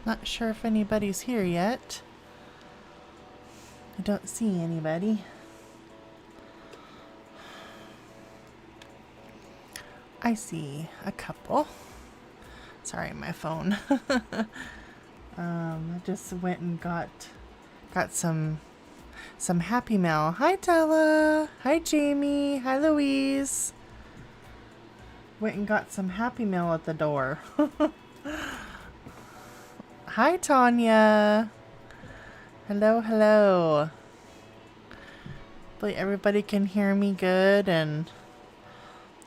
Not sure if anybody's here yet. I don't see anybody. I see a couple. Sorry, my phone. I just went and got some Happy Mail. Hi, Della. Hi, Jamie. Hi, Louise. Went and got some Happy Mail at the door. Hi, Tanya. Hello, hello. Hopefully everybody can hear me good and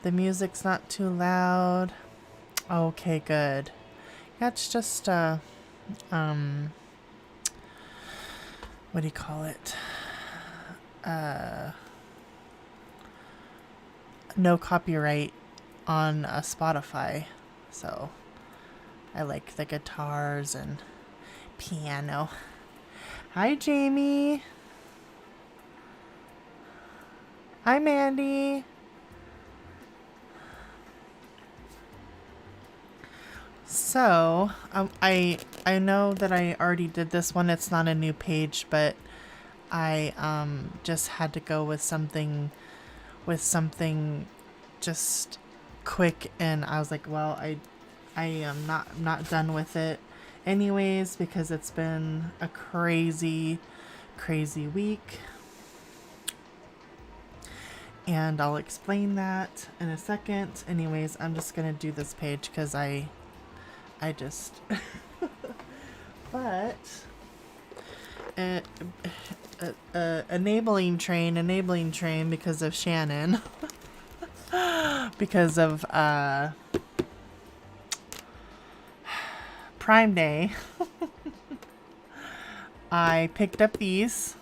the music's not too loud. Okay, good. Yeah, it's just what do you call it? No copyright on Spotify. So I like the guitars and piano. Hi, Jamie. Hi, Mandy. So, I know that I already did this one. It's not a new page, but I just had to go with something just quick, and I was like, well, I am not done with it anyways because it's been a crazy week. And I'll explain that in a second. Anyways, I'm just going to do this page because I just... But... enabling train because of Shannon. Because of Prime Day. I picked up these.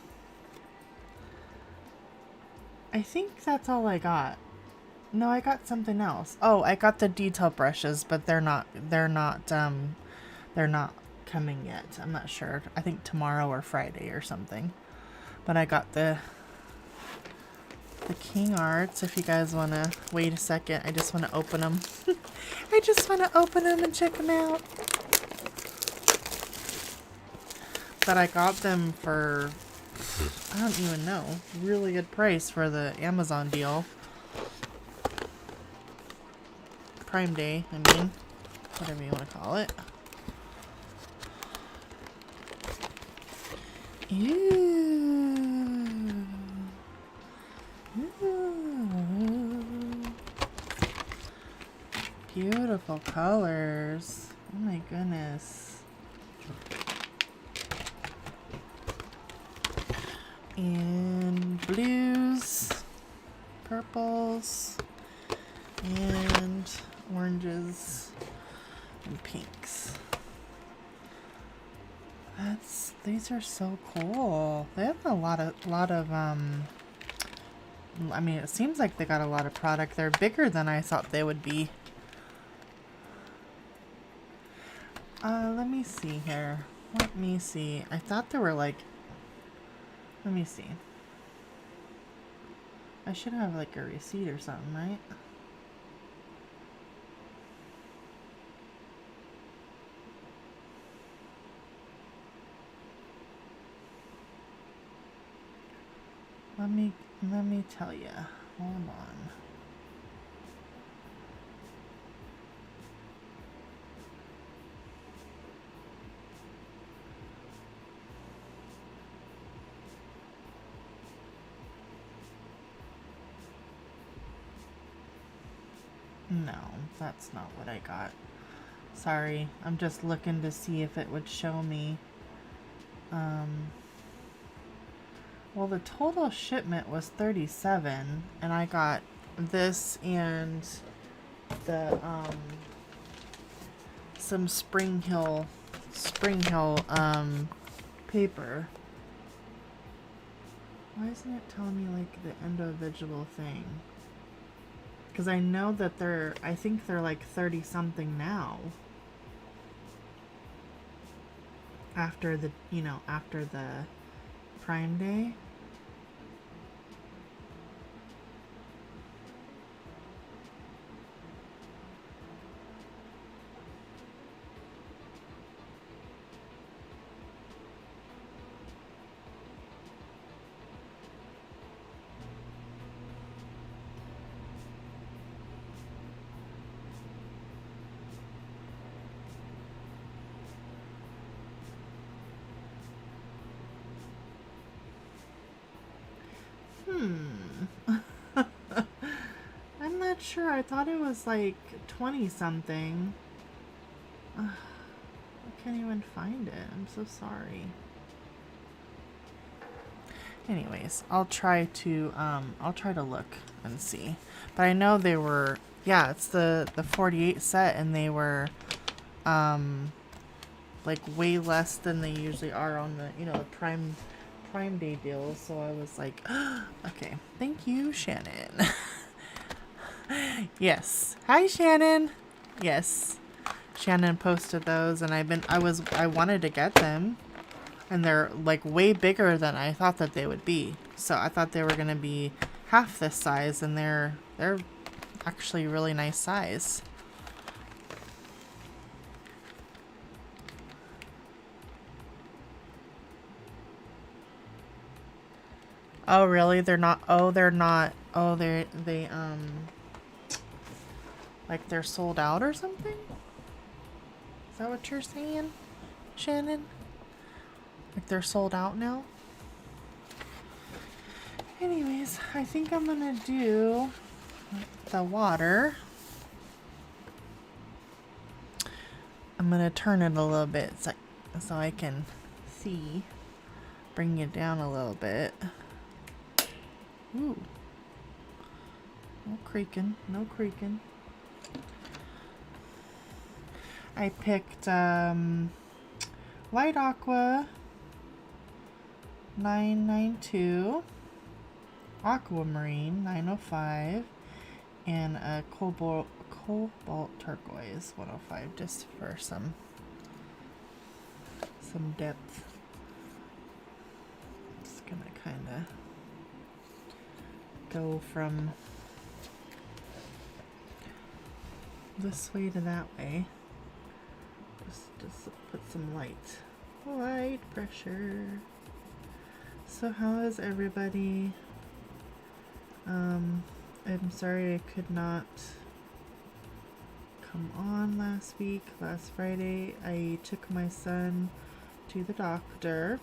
I think that's all I got. No, I got something else. Oh, I got the detail brushes, but they're not coming yet. I'm not sure. I think tomorrow or Friday or something. But I got the King Arts. If you guys want to wait a second, I just want to open them. I just want to open them and check them out. But I got them for, I don't even know, really good price for the Amazon deal. Prime Day, I mean, whatever you want to call it. Ooh. Ooh. Beautiful colors. Oh my goodness. And blues, purples, and oranges and pinks. These are so cool. They have a lot of I mean, it seems like they got a lot of product. They're bigger than I thought they would be. Let me see here. Let me see. I thought they were like, let me see. I should have like a receipt or something, right? Let me tell you. Hold on. No, that's not what I got. Sorry, I'm just looking to see if it would show me. Well, the total shipment was 37, and I got this and the some Spring Hill paper. Why isn't it telling me like the individual thing? Because I know that I think they're like 30 something now. After the Prime Day. sure. I thought it was like 20 something. I can't even find it. I'm so sorry. Anyways, I'll try to look and see. But I know they were, yeah, it's the 48 set, and they were like way less than they usually are on the, you know, the Prime Day deals. So I was like, okay, thank you, Shannon. Yes. Hi, Shannon. Yes. Shannon posted those, and I wanted to get them, and they're like way bigger than I thought that they would be. So I thought they were going to be half this size, and they're actually really nice size. Oh, really? They're not. Oh, they're not. Oh, they like they're sold out or something? Is that what you're saying, Shannon? Like they're sold out now? Anyways, I think I'm gonna do the water. I'm gonna turn it a little bit so I can see. Bring it down a little bit. Ooh. No creaking, no creaking. I picked Light Aqua 992, Aquamarine 905, and a Cobalt Turquoise 105, just for some depth. Just gonna kind of go from this way to that way. Just put some light pressure. So how is everybody? I'm sorry I could not come on last Friday. I took my son to the doctor.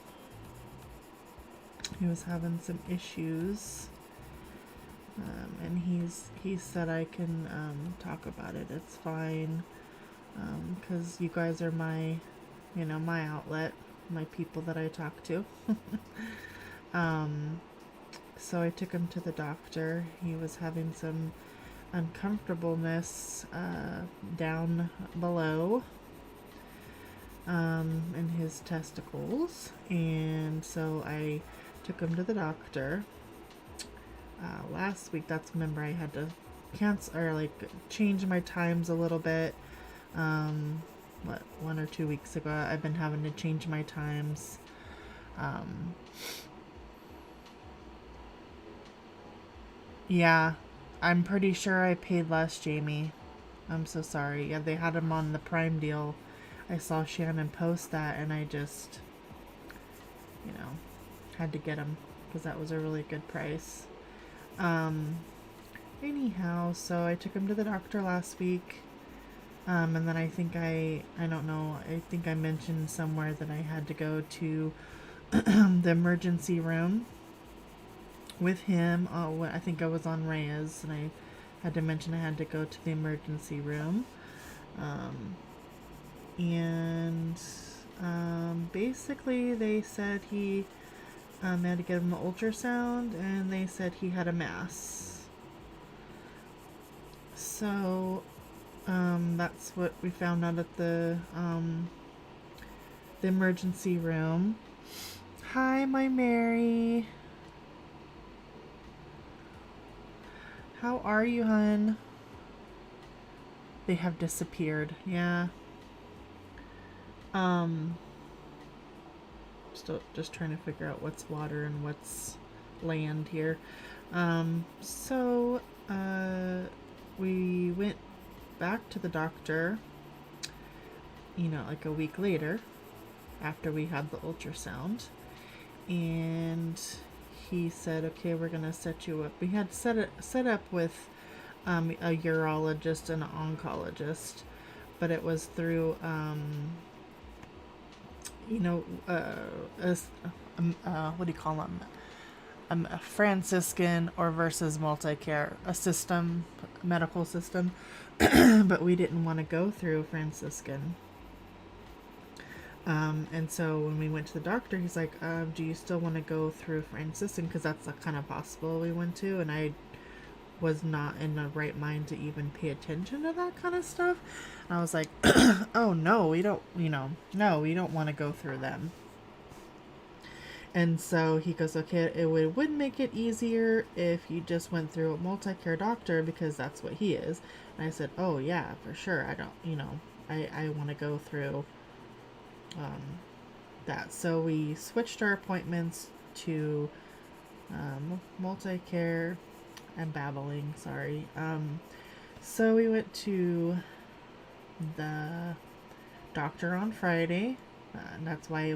He was having some issues, and he said I can talk about it. It's fine, because you guys are my outlet, my people that I talk to. So I took him to the doctor. He was having some uncomfortableness down below in his testicles, and so I took him to the doctor last week. Remember I had to cancel or change my times a little bit. 1 or 2 weeks ago I've been having to change my times. Yeah, I'm pretty sure I paid less, Jamie. I'm so sorry. Yeah, they had him on the Prime deal. I saw Shannon post that, and I just, had to get him because that was a really good price. Anyhow, so I took him to the doctor last week. And then I think I don't know, I think I mentioned somewhere that I had to go to the emergency room with him. I think I was on Reyes, and I had to mention I had to go to the emergency room. Basically they said they had to give him an ultrasound, and they said he had a mass. So that's what we found out at the emergency room. Hi, my Mary. How are you, hun? They have disappeared. Yeah. Still just trying to figure out what's water and what's land here. So we went back to the doctor, like a week later after we had the ultrasound, and he said, okay, we're gonna set you up. We had set up with a urologist and an oncologist, but it was through what do you call them, a Franciscan or versus multi-care, a system, medical system. But we didn't want to go through Franciscan. And so when we went to the doctor, he's like, do you still want to go through Franciscan? Because that's the kind of hospital we went to. And I was not in the right mind to even pay attention to that kind of stuff. And I was like, oh no, we don't, no, we don't want to go through them. And so he goes, okay, it would make it easier if you just went through a multi-care doctor, because that's what he is. And I said, oh yeah, for sure. I don't, I want to go through that. So we switched our appointments to multi-care. I'm babbling, sorry. So we went to the doctor on Friday. And that's why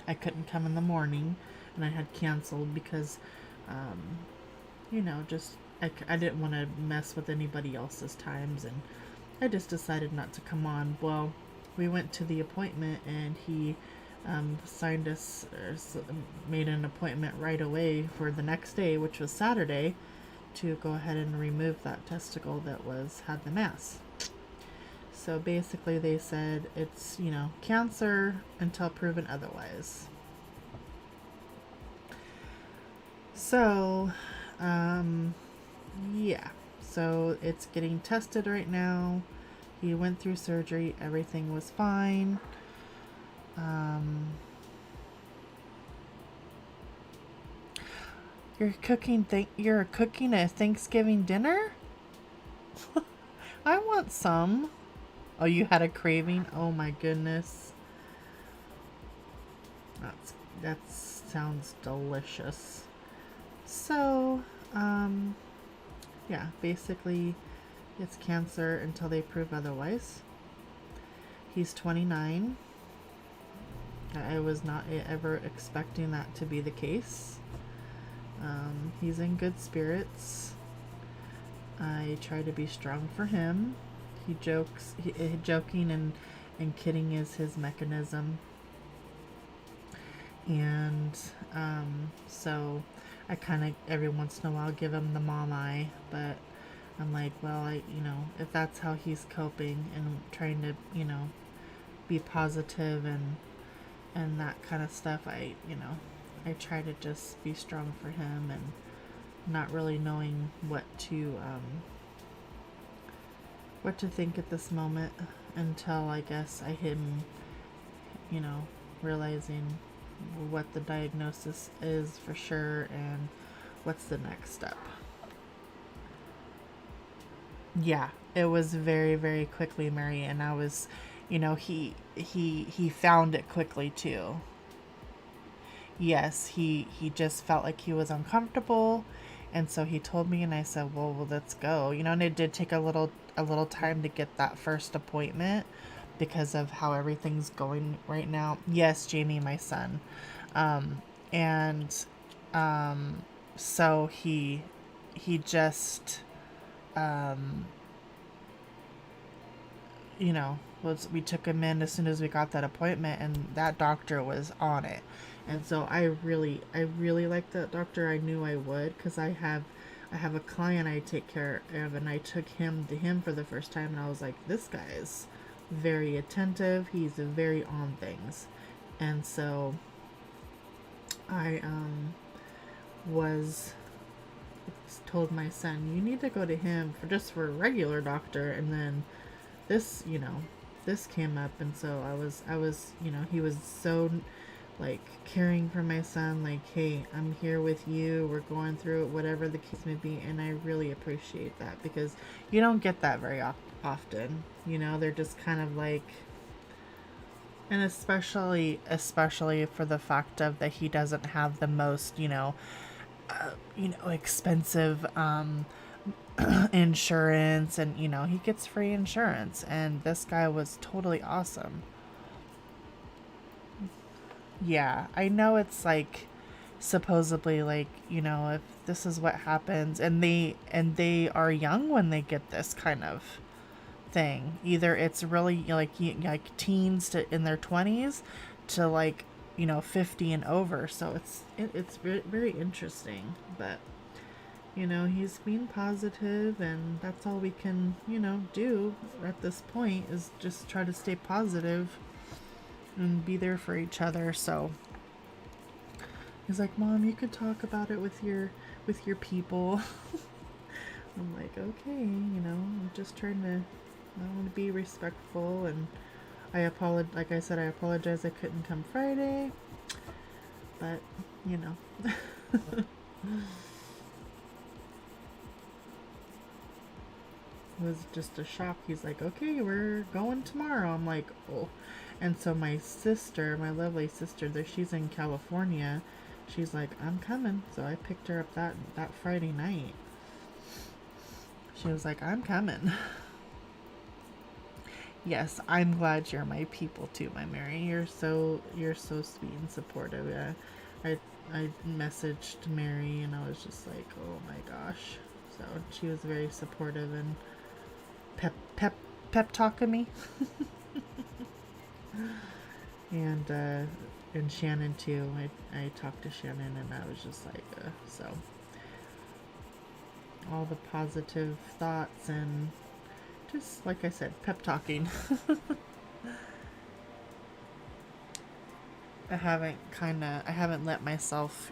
I couldn't come in the morning, and I had canceled because, just I didn't want to mess with anybody else's times, and I just decided not to come on. Well, we went to the appointment, and he signed us, made an appointment right away for the next day, which was Saturday, to go ahead and remove that testicle that had the mass. So basically they said it's, cancer until proven otherwise. So, yeah. So it's getting tested right now. He went through surgery. Everything was fine. You're cooking a Thanksgiving dinner? I want some. Oh, you had a craving? Oh my goodness. That sounds delicious. So, yeah, basically it's cancer until they prove otherwise. He's 29. I was not ever expecting that to be the case. He's in good spirits. I try to be strong for him. He jokes, joking and kidding is his mechanism. And so I kind of every once in a while give him the mom eye, but I'm like, well, if that's how he's coping and trying to, be positive and that kind of stuff, I try to just be strong for him, and not really knowing what to think at this moment until I guess I hit him, realizing what the diagnosis is for sure and what's the next step. Yeah, it was very, very quickly, Mary, and I was, he found it quickly too. Yes, he just felt like he was uncomfortable, and so he told me, and I said, well, let's go. And it did take a little time to get that first appointment because of how everything's going right now. Yes, Jamie, my son. So he just, we took him in as soon as we got that appointment, and that doctor was on it. And so I really like that doctor. I knew I would, because I have a client I take care of, and I took him to him for the first time, and I was like, this guy's very attentive. He's very on things. And so I was told my son, you need to go to him for a regular doctor, and then this came up, and so I was he was so caring for my son, hey, I'm here with you, we're going through it, whatever the case may be. And I really appreciate that, because you don't get that very often. They're just kind of and especially for the fact of that he doesn't have the most expensive insurance, and he gets free insurance, and this guy was totally awesome. Yeah, I know it's supposedly if this is what happens, and they are young when they get this kind of thing. Either it's really like teens in their 20s to 50 and over. So it's very, very interesting. But he's being positive, and that's all we can do at this point, is just try to stay positive and be there for each other. So he's like, Mom, you could talk about it with your people. I'm like, okay, I'm just trying to, I want to be respectful, and like I said, I apologize I couldn't come Friday, but it was just a shock. He's like, okay, we're going tomorrow. I'm like, oh. And so my sister, my lovely sister there, she's in California, she's like, I'm coming. So I picked her up that Friday night. She was like, I'm coming. Yes, I'm glad you're my people too, my Mary. You're so sweet and supportive. Yeah, I messaged Mary and I was just like, oh my gosh. So she was very supportive and pep talking me. And Shannon too. I talked to Shannon and I was just like, so all the positive thoughts and just, like I said, pep talking. I haven't let myself,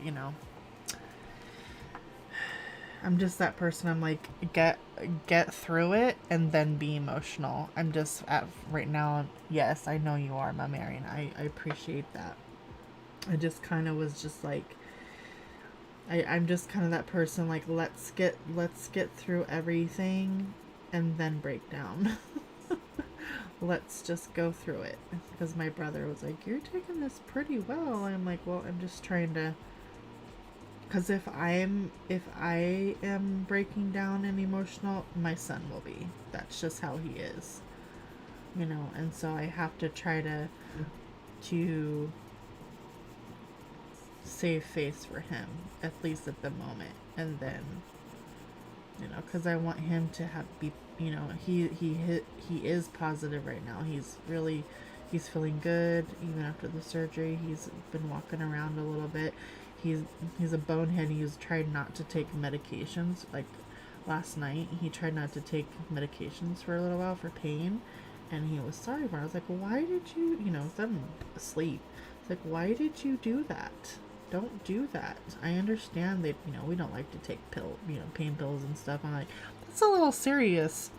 I'm just that person. I'm like, get through it and then be emotional. I'm just at right now. Yes, I know you are, my Marion. I appreciate that. I just kind of was just like, I'm just kind of that person, like, let's get through everything and then break down. Let's just go through it. Because my brother was like, you're taking this pretty well. I'm like, well, I'm just trying to, because if I am breaking down and emotional, my son will be. That's just how he is. And so I have to try to save face for him, at least at the moment. And then, because I want him to be, he is positive right now. He's feeling good, even after the surgery. He's been walking around a little bit. He's a bonehead. He's tried not to take medications. Like last night, he tried not to take medications for a little while for pain, and he was sorry for it. I was like, why did you, I'm asleep. It's like, why did you do that? Don't do that. I understand that, we don't like to take pain pills and stuff. I'm like, that's a little serious.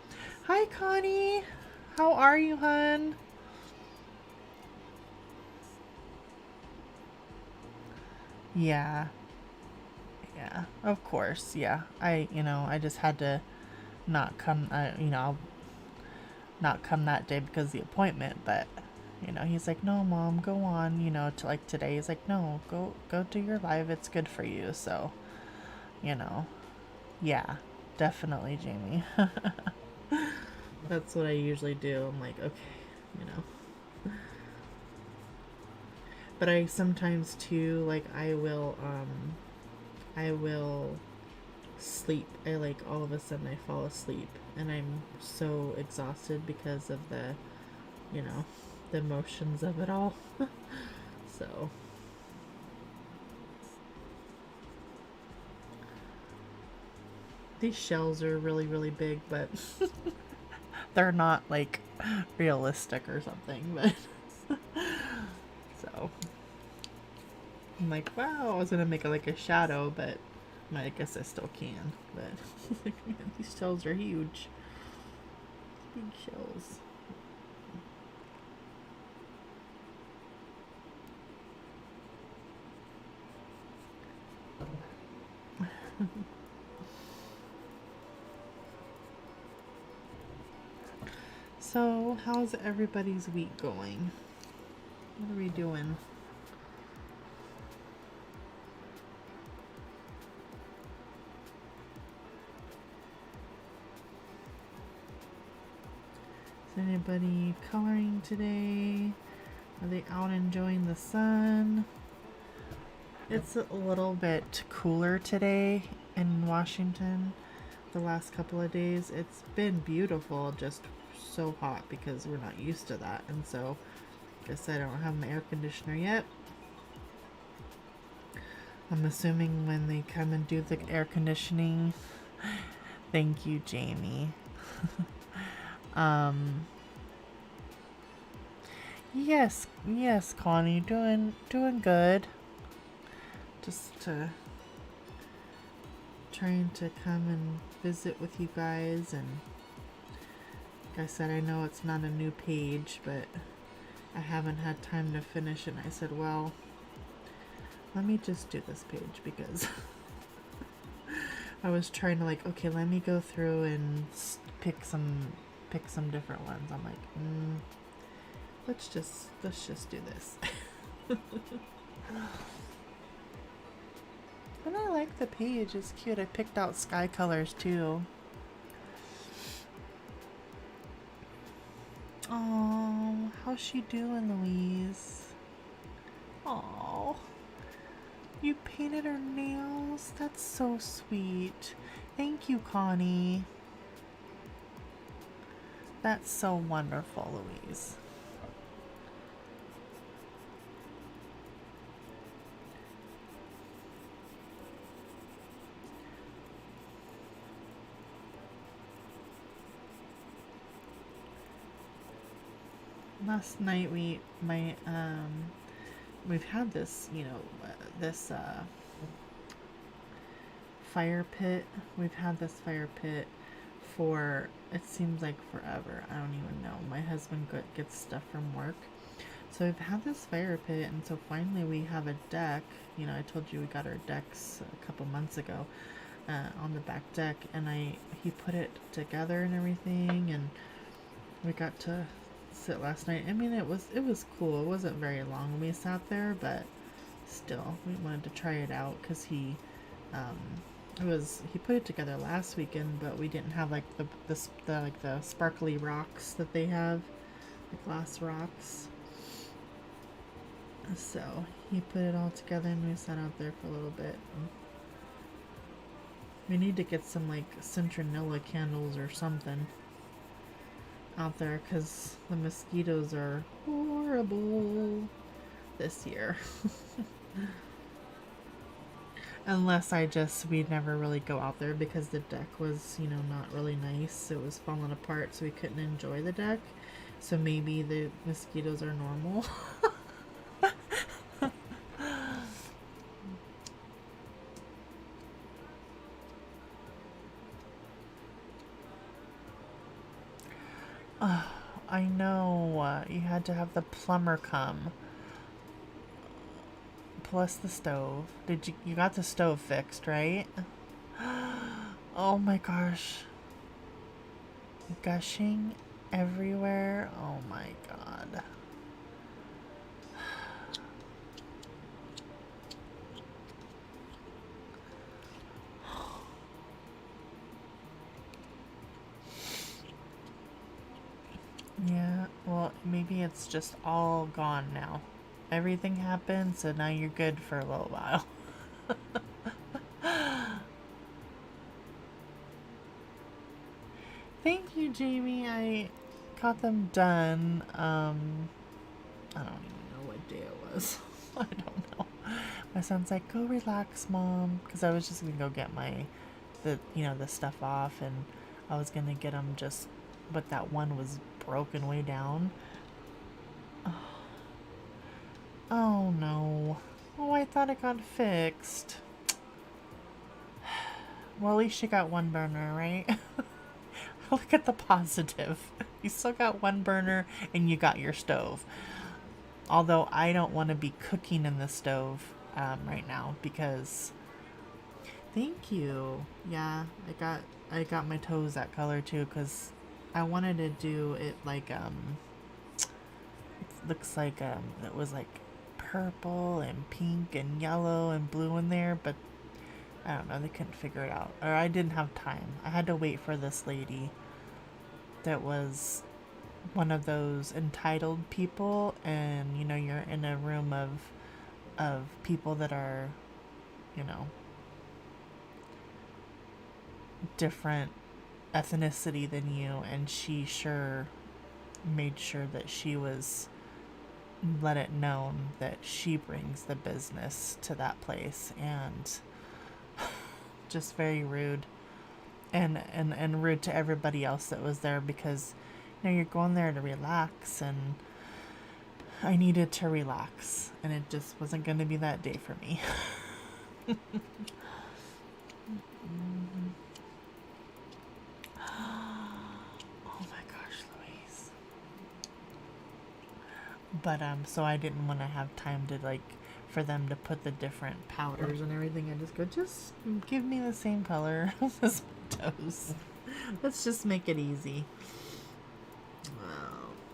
Hi, Connie. How are you, hun? Yeah, of course. Yeah, I just had to not come. I'll not come that day because of the appointment. But he's like, no, Mom, go on. To like today, he's like, no, go do your live. It's good for you. So, yeah, definitely, Jamie. That's what I usually do. I'm like, okay, But I sometimes too, like, I will sleep. I like, all of a sudden I fall asleep and I'm so exhausted because of the emotions of it all. So these shells are really, really big, but they're not like realistic or something, but so I'm like, wow, I was gonna make it like a shadow, but I guess I still can. But man, these shells are huge. Big shells. So, how's everybody's week going? What are we doing? Is anybody coloring today? Are they out enjoying the sun? It's a little bit cooler today in Washington. The last couple of days, it's been beautiful, just so hot because we're not used to that. And so, I guess I don't have my air conditioner yet. I'm assuming when they come and do the air conditioning. Thank you, Jamie. Yes, yes, Connie, doing good. Just trying to come and visit with you guys, and like I said, I know it's not a new page, but I haven't had time to finish it, and I said, well, let me just do this page because I was trying to like, okay, let me go through and pick some different ones. I'm like, let's just do this. And I like the page, it's cute. I picked out sky colors too. Oh, how's she doing, Louise? Oh, you painted her nails? That's so sweet. Thank you, Connie. That's so wonderful, Louise. Last night we've had this, this fire pit. We've had this fire pit for, it seems like forever. I don't even know. My husband gets stuff from work. So we've had this fire pit, and so finally we have a deck. I told you we got our decks a couple months ago on the back deck, and he put it together and everything, and we got to sit last night. I mean, it was cool. It wasn't very long when we sat there, but still, we wanted to try it out because he put it together last weekend, but we didn't have like the sparkly rocks that they have, the glass rocks. So he put it all together, and we sat out there for a little bit. We need to get some like citronella candles or something out there because the mosquitoes are horrible this year. Unless we never really go out there because the deck was, not really nice. It was falling apart, so we couldn't enjoy the deck. So maybe the mosquitoes are normal. I know, you had to have the plumber come. Plus the stove. You got the stove fixed, right? Oh my gosh. Gushing everywhere. Oh my god. Yeah, well, maybe it's just all gone now. Everything happened, so now you're good for a little while. Thank you, Jamie. I got them done. I don't even know what day it was. I don't know. My son's like, "Go relax, Mom," because I was just gonna go get the stuff off, and I was gonna get them but that one was broken way down. Oh no. Oh, I thought it got fixed. Well, at least you got one burner, right? Look at the positive. You still got one burner and you got your stove. Although I don't want to be cooking in the stove right now because... Thank you. Yeah, I got my toes that color too because I wanted to do it like it looks like it was like purple and pink and yellow and blue in there, but I don't know, they couldn't figure it out, or I didn't have time. I had to wait for this lady that was one of those entitled people, and you're in a room of people that are different ethnicity than you, and she made sure that she was let it known that she brings the business to that place, and just very rude, and rude to everybody else that was there, because you're going there to relax, and I needed to relax, and it just wasn't going to be that day for me. Oh my gosh, Louise. But so I didn't want to have time to for them to put the different powders and everything. I just give me the same color as my toes. Let's just make it easy.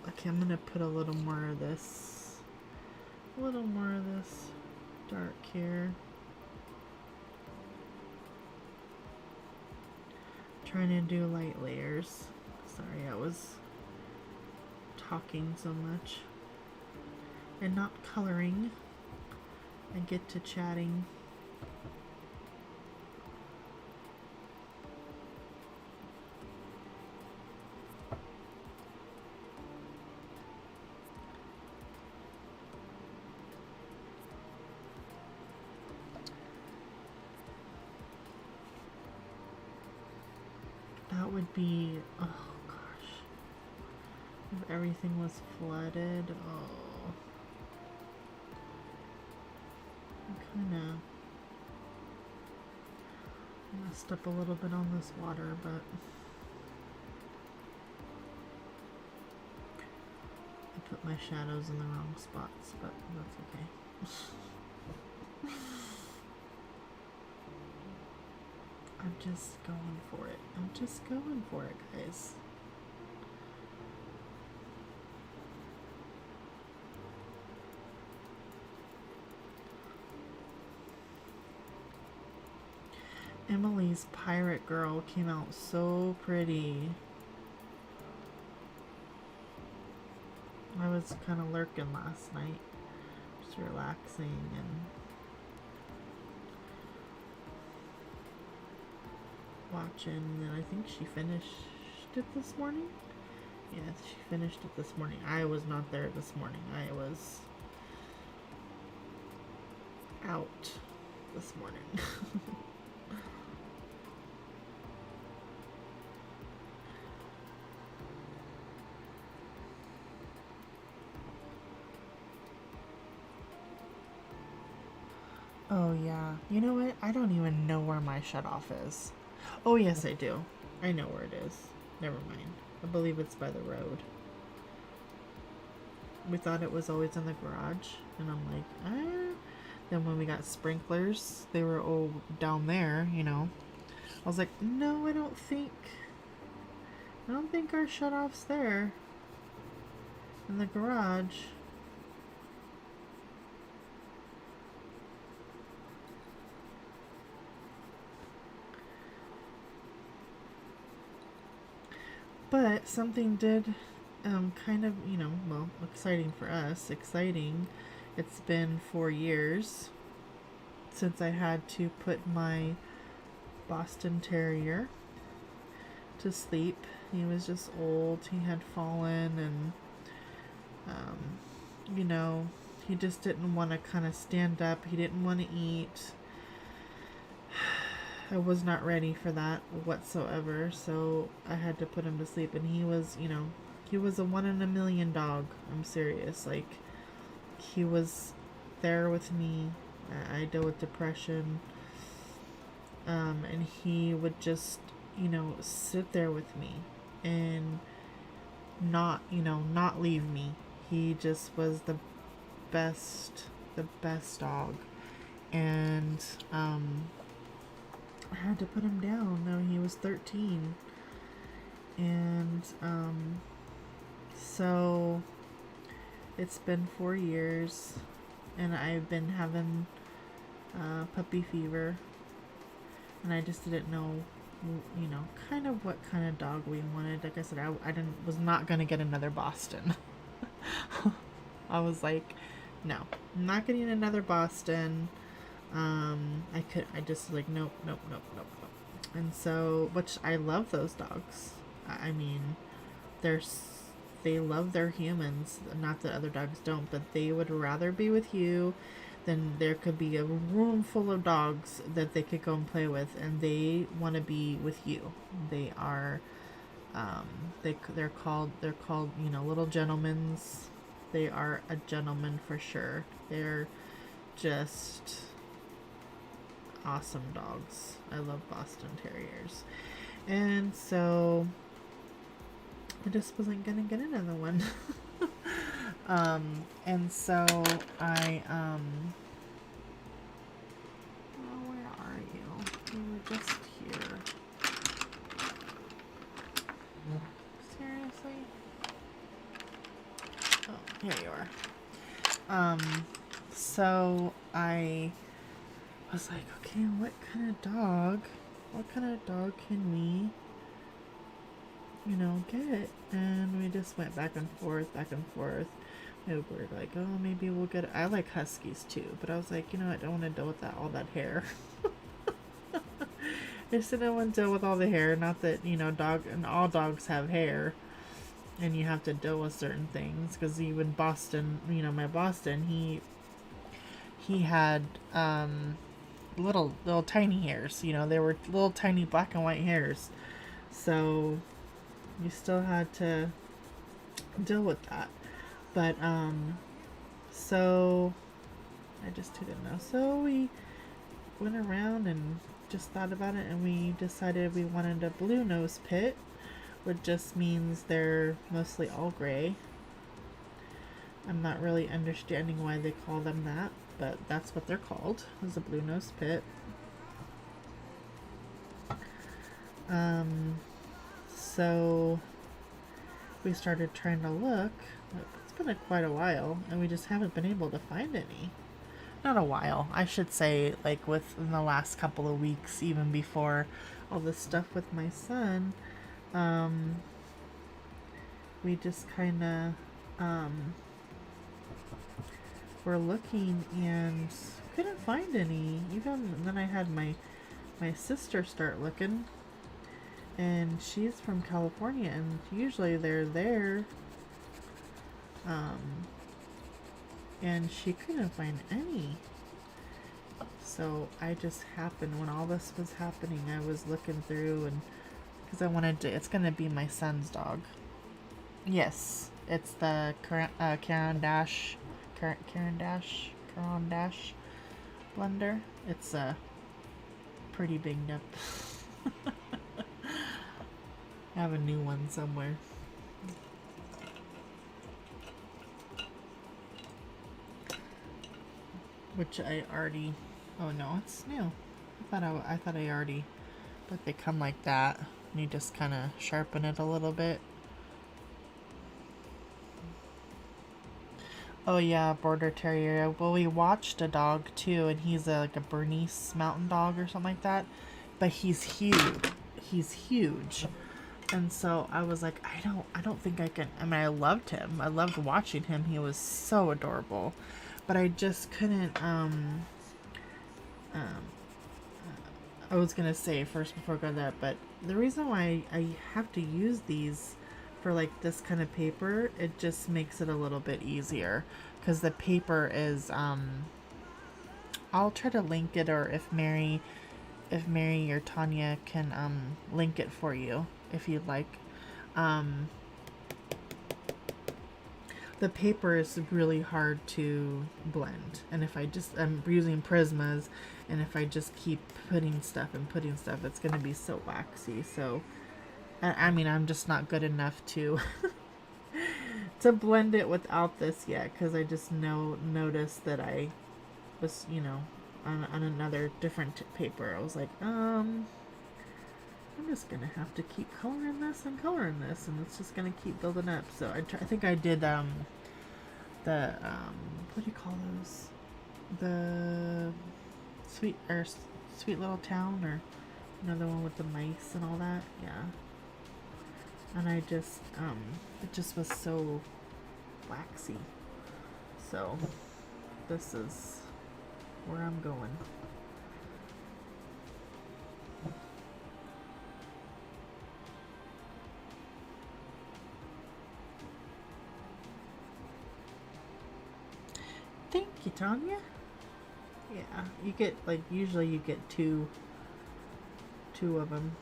Okay, I'm gonna put a little more of this dark here. Trying to do light layers. Sorry, I was talking so much and not coloring. I get to chatting. That would be, oh gosh, if everything was flooded. Oh, I kind of messed up a little bit on this water, but I put my shadows in the wrong spots, but that's okay. I'm just going for it. I'm just going for it, guys. Emily's Pirate Girl came out so pretty. I was kind of lurking last night, just relaxing and watching, and I think she finished it this morning. Yes, she finished it this morning. I was not there this morning. I was out this morning. Oh yeah. You know what? I don't even know where my shutoff is. Oh yes, I do. I know where it is. Never mind. I believe it's by the road. We thought it was always in the garage, and I'm like, ah. Then when we got sprinklers, they were all down there, I was like, no, I don't think our shutoff's there in the garage. But something did kind of, well, exciting for us. Exciting. It's been 4 years since I had to put my Boston Terrier to sleep. He was just old. He had fallen, and, he just didn't want to kind of stand up. He didn't want to eat. I was not ready for that whatsoever, so I had to put him to sleep, and he was, he was a 1 in a million dog. I'm serious. He was there with me. I dealt with depression, and he would just, sit there with me and not leave me. He just was the best dog, and I had to put him down. No, he was 13. And so it's been 4 years, and I've been having puppy fever, and I just didn't know, kind of what kind of dog we wanted. Like I said, I was not going to get another Boston. I was like, no, I'm not getting another Boston. I just like, nope. And so, which I love those dogs. I mean, they're they love their humans. Not that other dogs don't, but they would rather be with you than there could be a room full of dogs that they could go and play with, and they want to be with you. They are, they're called little gentlemen's. They are a gentleman for sure. They're just awesome dogs. I love Boston Terriers. And so I just wasn't gonna get another one. And so I oh, where are you? You were just here. Seriously? Oh, here you are. So I was like, okay, what kind of dog can we, get? And we just went back and forth. We were like, oh, maybe we'll get, I like huskies too, but I was like, I don't want to deal with all that hair. I just didn't want to deal with all the hair. Not that, all dogs have hair and you have to deal with certain things, because even Boston, my Boston, he had, little tiny hairs. They were little tiny black and white hairs, so you still had to deal with that. But so I just didn't know. So we went around and just thought about it, and we decided we wanted a blue nose pit, which just means they're mostly all gray. I'm not really understanding why they call them that, but that's what they're called, is a blue nose pit. So we started trying to look. It's been quite a while, and we just haven't been able to find any. Not a while, I should say, like within the last couple of weeks, even before all this stuff with my son. We just kind of were looking and couldn't find any. Even then, I had my sister start looking, and she's from California, and usually they're there. And she couldn't find any. So I just happened, when all this was happening, I was looking through, and because I wanted to, it's gonna be my son's dog. Yes, it's the Caran d'Ache blender. It's pretty banged up. I have a new one somewhere. Which I already, oh no, it's new. I thought I already, but they come like that, and you just kind of sharpen it a little bit. Oh yeah, Border Terrier. Well, we watched a dog too, and he's like a Bernese Mountain Dog or something like that, but he's huge. He's huge. And so I was like, I don't think I can. I mean, I loved him. I loved watching him. He was so adorable. But I just couldn't, I was going to say first before I go to that, but the reason why I have to use these for like this kind of paper, it just makes it a little bit easier, because the paper is, I'll try to link it, or if Mary or Tanya can, link it for you if you'd like. The paper is really hard to blend, and if I'm using Prismas, and if I just keep putting stuff, it's going to be so waxy. So I mean, I'm just not good enough to to blend it without this yet, because I just noticed that I was, on another different paper. I was like, I'm just gonna have to keep coloring this, and it's just gonna keep building up. So I think I did the what do you call those? The sweet little town, or another one with the mice and all that. Yeah. And I just it just was so waxy. So this is where I'm going. Thank you, Tanya. Yeah, you get, like, usually you get two of them.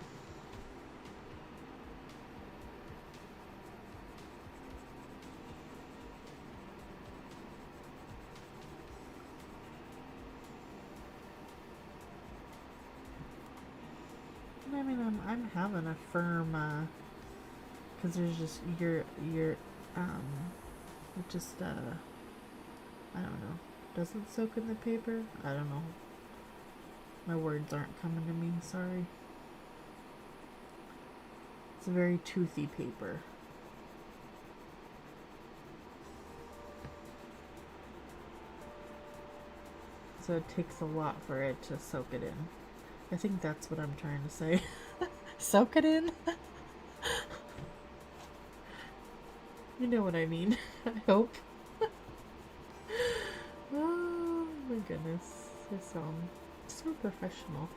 I mean, I'm having a firm, because there's just, it just, I don't know, doesn't soak in the paper? I don't know. My words aren't coming to me, sorry. It's a very toothy paper. So it takes a lot for it to soak it in. I think that's what I'm trying to say. Soak it in? You know what I mean. I hope. Oh my goodness. This so professional.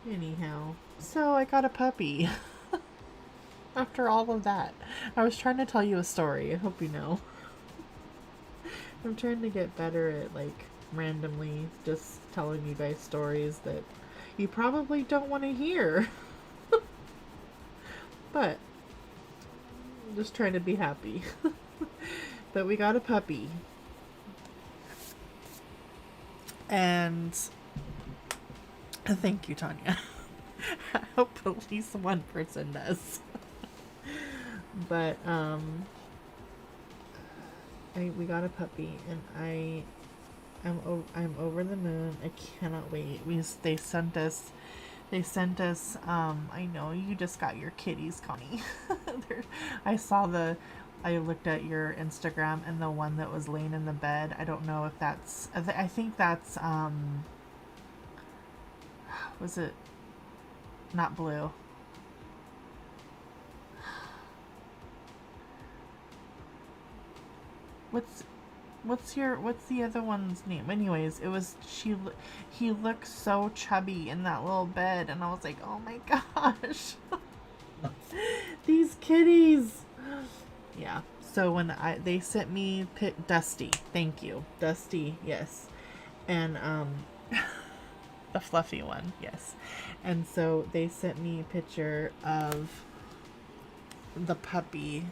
Anyhow, so I got a puppy. After all of that, I was trying to tell you a story. I hope you know. I'm trying to get better at, like, randomly just telling you guys stories that you probably don't want to hear. But I'm just trying to be happy. But we got a puppy. And thank you, Tanya. I hope at least one person does. But we got a puppy, and I'm over the moon. I cannot wait. They sent us. I know you just got your kitties, Connie. I looked at your Instagram, and the one that was laying in the bed. I don't know if that's. I think that's was it not blue? What's the other one's name? Anyways, he looked so chubby in that little bed, and I was like, oh my gosh. These kitties. Yeah. So when they sent me Dusty, thank you. Dusty, yes. And the fluffy one, yes. And so they sent me a picture of the puppy.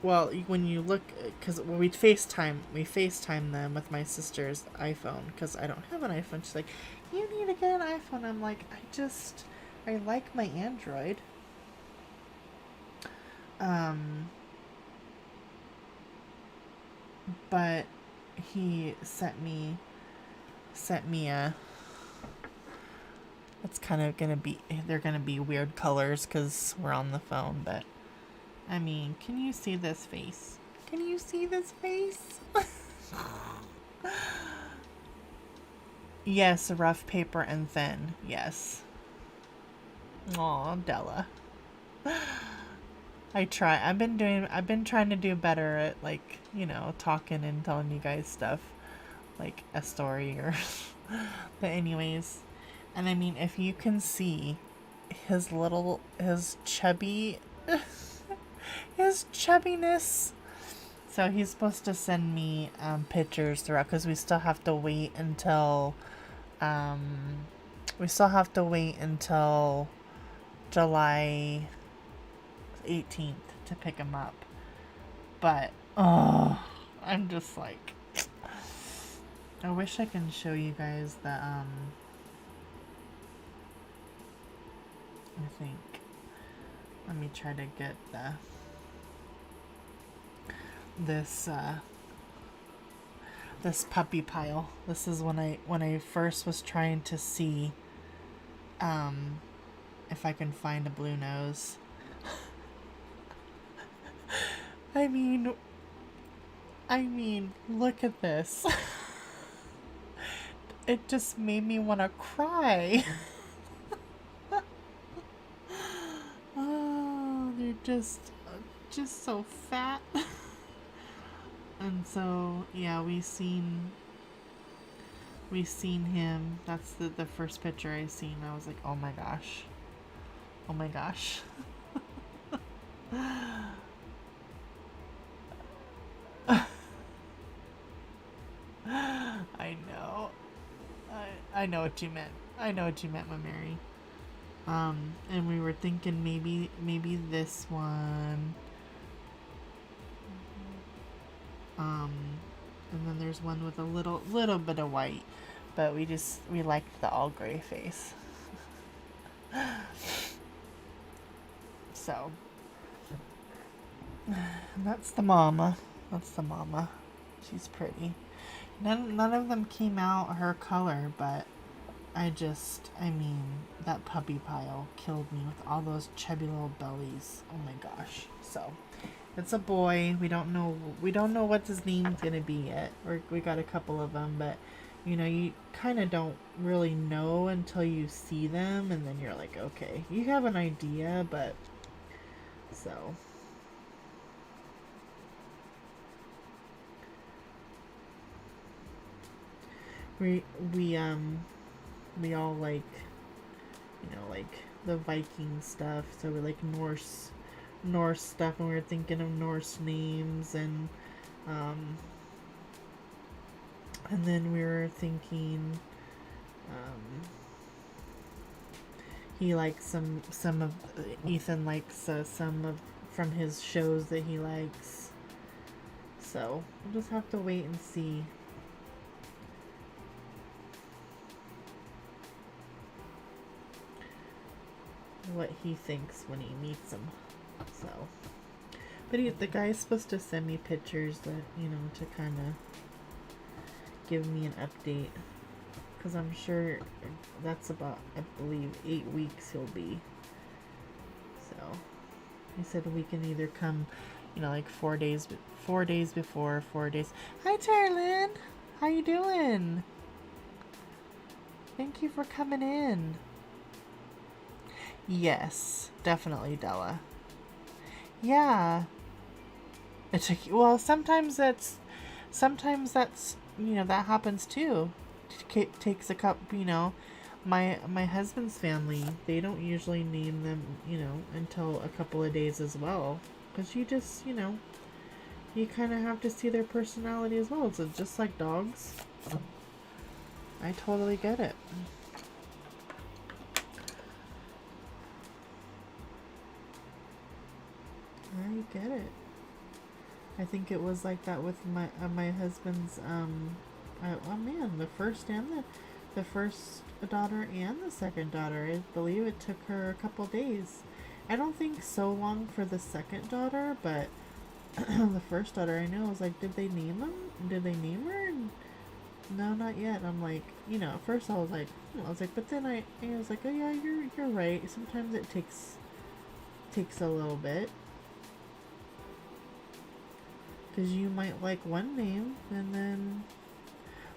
Well, when you look, because we FaceTime them with my sister's iPhone, because I don't have an iPhone. She's like, you need to get an iPhone. I'm like, I like my Android. But he sent me a, it's kind of they're gonna be weird colors because we're on the phone, but I mean, can you see this face? Can you see this face? Yes, rough paper and thin. Yes. Aw, Della. I've been trying to do better at, like, talking and telling you guys stuff, like a story or, but anyways, and I mean, if you can see his chubby, his chubbiness. So he's supposed to send me pictures throughout, because we still have to wait until July 18th to pick him up. But I'm just like, I wish I can show you guys the I think, let me try to get this puppy pile. This is when I first was trying to see if I can find a blue nose. I mean, look at this. It just made me want to cry. Oh, they're just so fat. And so, yeah, we seen him. That's the first picture I seen. I was like, oh my gosh. Oh my gosh. I know. I know what you meant. I know what you meant, my Mary. And we were thinking maybe this one. Um, and then there's one with a little bit of white, but we liked the all gray face. So that's the mama. That's the mama. She's pretty. None of them came out her color, but I mean, that puppy pile killed me with all those chubby little bellies. Oh my gosh. So, it's a boy. We don't know what his name's gonna be yet. We got a couple of them, but you kind of don't really know until you see them, and then you're like, okay, you have an idea, but so. We we all like like the Viking stuff, so we like Norse stuff, and we were thinking of Norse names, um and then we were thinking he likes some of Ethan likes some of from his shows that he likes, so we'll just have to wait and see. What he thinks when he meets him. So, but the guy's supposed to send me pictures that to kind of give me an update, because I'm sure that's about, I believe, 8 weeks he'll be. So he said we can either come like 4 days before, 4 days. Hi Tarlin, how you doing? Thank you for coming in. Yes, definitely, Della. Yeah. It took well, sometimes that's that happens too. It takes a cup, my husband's family, they don't usually name them, until a couple of days as well, cuz you just, you kind of have to see their personality as well. So just like dogs. I totally get it. I get it. I think it was like that with my husband's oh man, the first daughter and the second daughter. I believe it took her a couple days. I don't think so long for the second daughter, but the first daughter, I know, I was like, did they name him? Did they name her? And no, not yet. I'm like, at first I was like, but then I was like, oh yeah, you're right. Sometimes it takes a little bit. Because you might like one name, and then,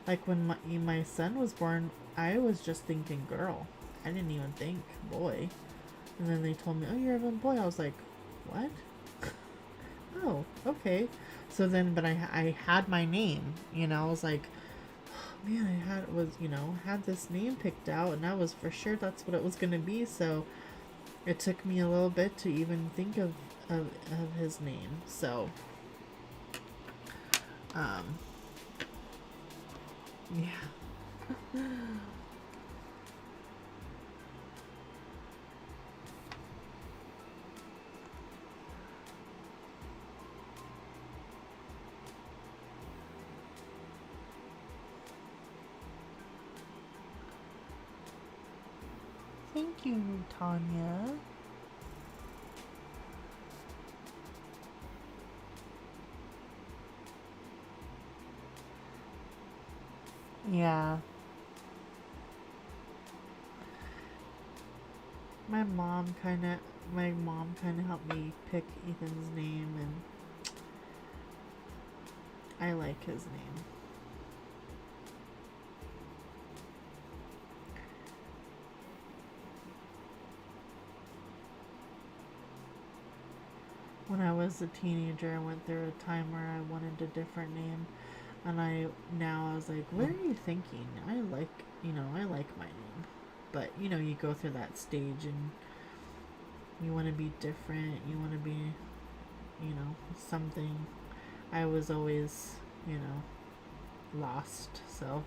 like when my son was born, I was just thinking girl. I didn't even think boy. And then they told me, oh, you're having a boy. I was like, what? Oh, okay. So then, but I had my name, I was like, oh, man, had this name picked out, and I was for sure that's what it was going to be. So it took me a little bit to even think of his name. So yeah. Thank you, Tanya. Yeah. My mom kind of helped me pick Ethan's name, and I like his name. When I was a teenager, I went through a time where I wanted a different name, and I was like, what are you thinking? I like my name. But, you go through that stage, and You want to be different. You want to be, you know, something. I was always, you know, lost. So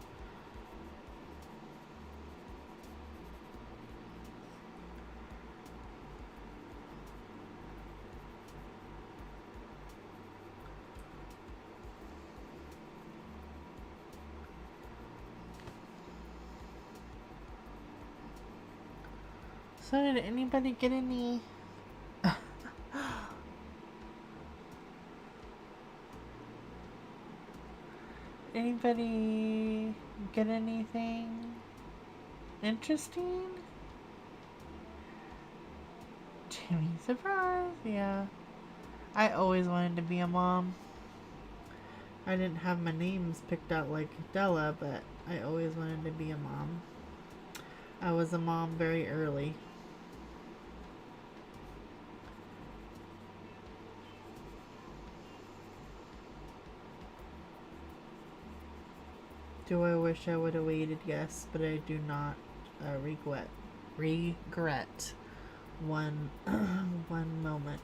did anybody get any anybody get anything interesting? Jimmy, surprise! Yeah. I always wanted to be a mom. I didn't have my names picked out like Della, but I always wanted to be a mom. I was a mom very early. Do I wish I would have waited? Yes, but I do not regret one one moment.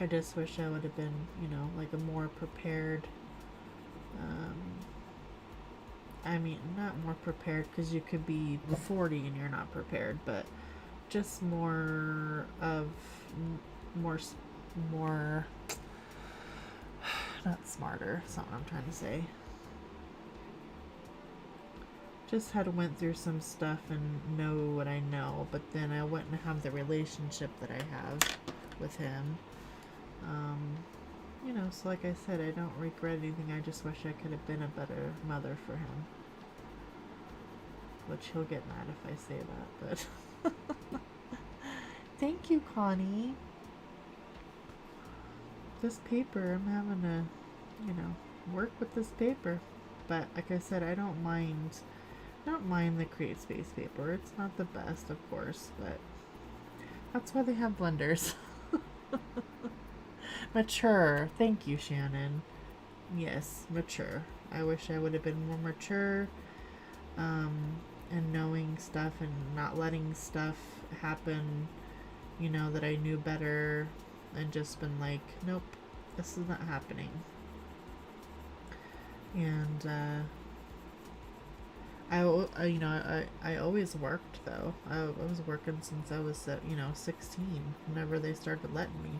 I just wish I would have been, you know, like a more prepared. I mean, not more prepared because you could be 40 and you're not prepared, but just more of more not smarter. That's not what I'm trying to say. Just had went through some stuff and know what I know, but then I wouldn't have the relationship that I have with him. You know, so like I said, I don't regret anything. I just wish I could have been a better mother for him. Which he'll get mad if I say that, but thank you, Connie. This paper, I'm having to, you know, work with this paper. But like I said, I don't mind the Create Space paper. It's not the best, of course, but that's why they have blenders. Mature. Thank you, Shannon. Yes, mature. I wish I would have been more mature, and knowing stuff and not letting stuff happen, you know, that I knew better, and just been like, nope, this is not happening. And I always worked though. I was working since I was 16. Whenever they started letting me,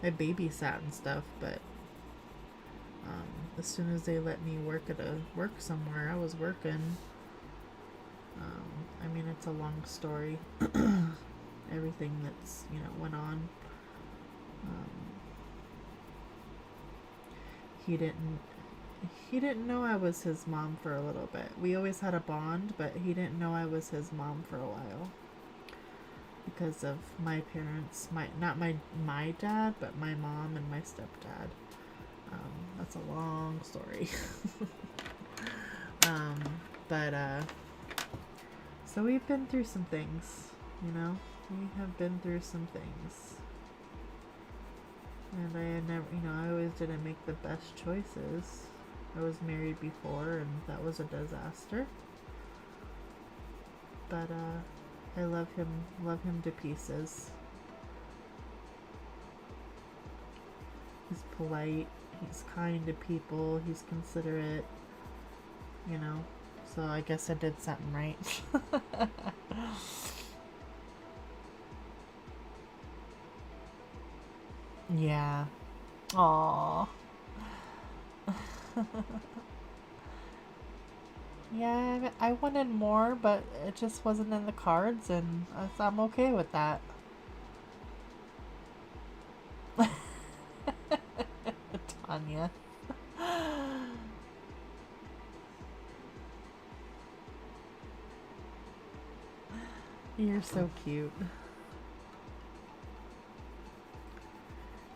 I babysat and stuff, but as soon as they let me work somewhere, I was working. I mean, it's a long story. Everything that's went on. He didn't know I was his mom for a little bit. We always had a bond, but he didn't know I was his mom for a while. Because of my parents, not my dad, but my mom and my stepdad. That's a long story. So we've been through some things, we have been through some things. And I always didn't make the best choices. I was married before, and that was a disaster. But, I love him to pieces. He's polite, he's kind to people, he's considerate, so I guess I did something right. Yeah. Aww. Yeah, I wanted more, but it just wasn't in the cards, and I'm okay with that. Tanya. You're so cute.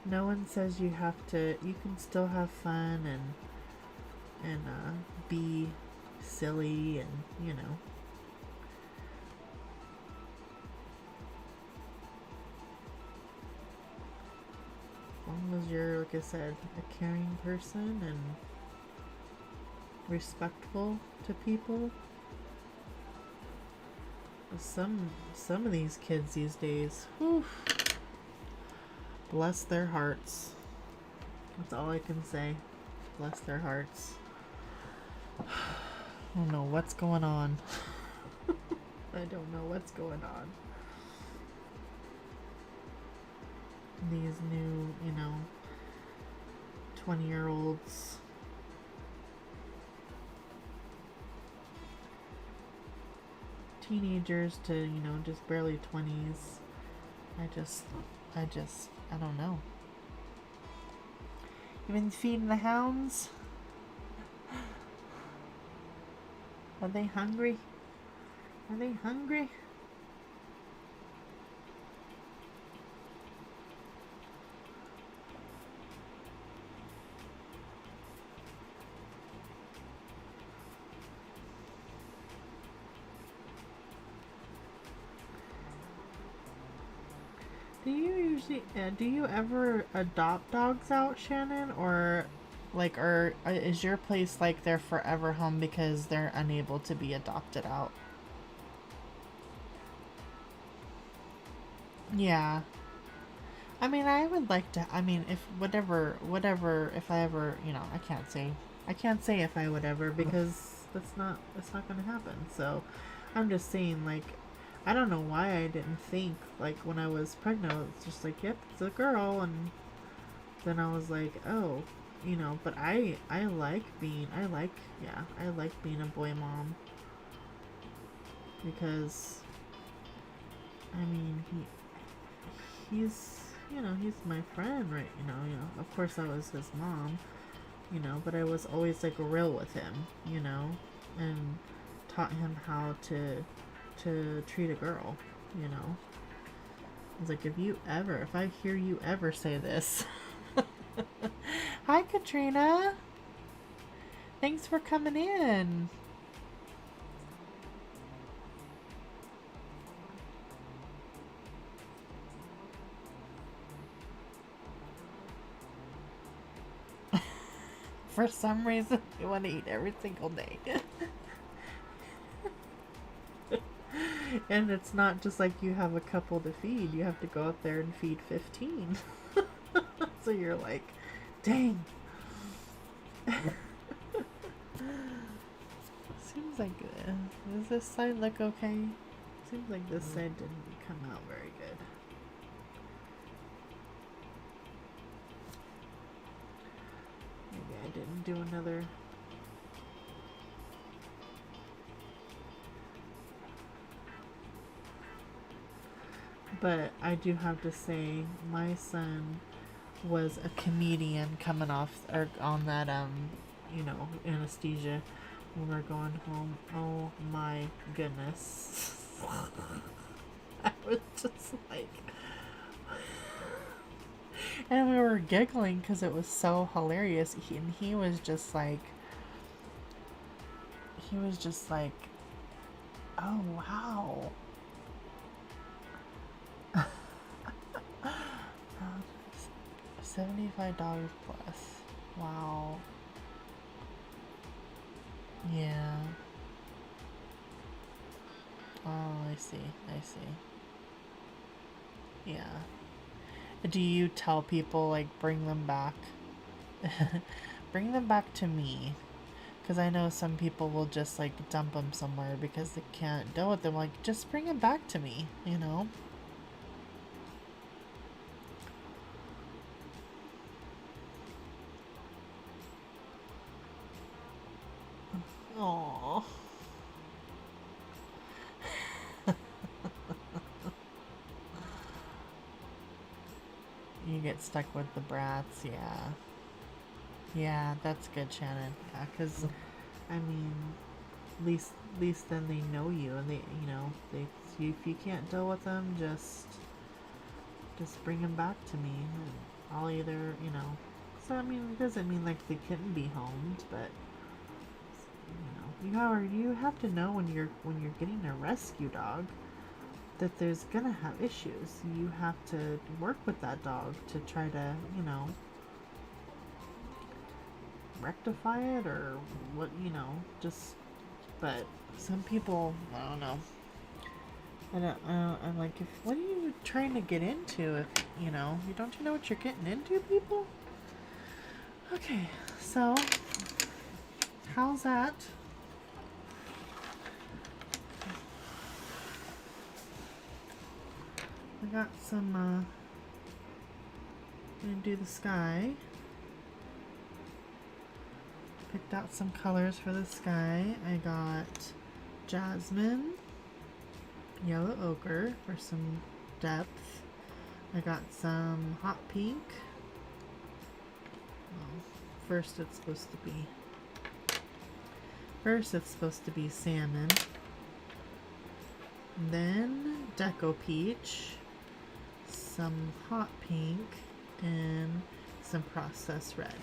No one says you have to. You can still have fun and be silly, and as long as you're, like I said, a caring person and respectful to people. some of these kids these days, whew, bless their hearts. That's all I can say. Bless their hearts. I don't know what's going on. I don't know what's going on. These new, 20-year-olds. Teenagers to, just barely 20s. I don't know. You been feeding the hounds? Are they hungry? Are they hungry? Do you ever adopt dogs out, Shannon? Or is your place like their forever home because they're unable to be adopted out? Yeah. I mean, I would like to, if if I ever, I can't say if I would ever, because that's not gonna happen. So I'm just saying, like, I don't know why I didn't think, like, when I was pregnant, it's just like, yep, it's a girl, and then I was like, oh, but I like being a boy mom, because, I mean, he's my friend, right, of course I was his mom, but I was always, like, real with him, and taught him how to treat a girl, I was like, if I hear you ever say this. Hi, Katrina. Thanks for coming in. For some reason, you want to eat every single day. And it's not just like you have a couple to feed. You have to go out there and feed 15. So you're like, dang. Seems like, does this side look okay? Seems like this side didn't come out very good. Maybe I didn't do another. But I do have to say, my son was a comedian coming off, or on that, anesthesia when we're going home. Oh my goodness. I was just like, and we were giggling because it was so hilarious. He was just like, oh wow. $75 plus. Wow. Yeah. Oh, I see. Yeah. Do you tell people, like, bring them back? Bring them back to me. Because I know some people will just, like, dump them somewhere because they can't deal with them. Like, just bring them back to me, Aww. You get stuck with the brats, yeah. Yeah, that's good, Shannon. Yeah, because, I mean, at least then they know you, and if you can't deal with them, just bring them back to me, and I'll either, so, I mean, it doesn't mean, like, they couldn't be homed, but, you have to know when you're getting a rescue dog that there's gonna have issues. You have to work with that dog to try to, rectify it, or what, but some people, I don't know. I'm like, what are you trying to get into? If you know, don't you know what you're getting into, people? Okay, so how's that? I got some. I'm gonna do the sky. Picked out some colors for the sky. I got jasmine, yellow ochre for some depth. I got some hot pink. Well, first it's supposed to be salmon. Then deco peach, some hot pink, and some processed red.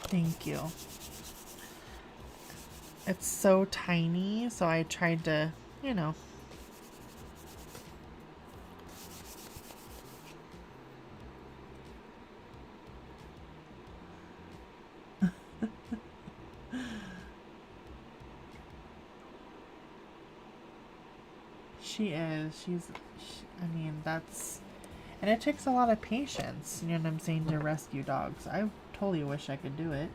Thank you. It's so tiny, so I tried to, She is. I mean, that's... And it takes a lot of patience, you know what I'm saying, to rescue dogs. I totally wish I could do it.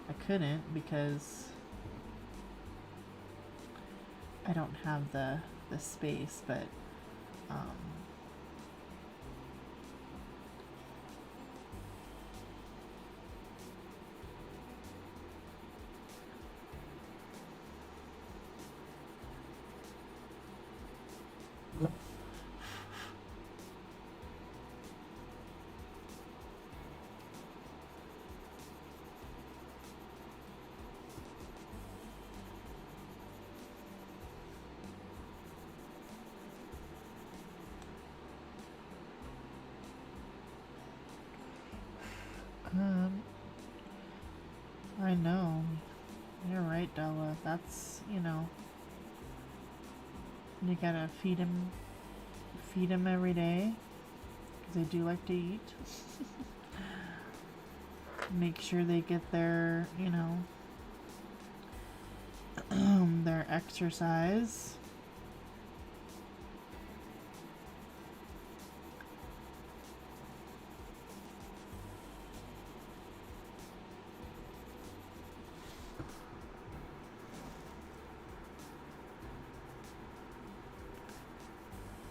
I couldn't because I don't have the space, but I know. You're right, Della. That's, you gotta feed him every day because they do like to eat. Make sure they get their, their exercise.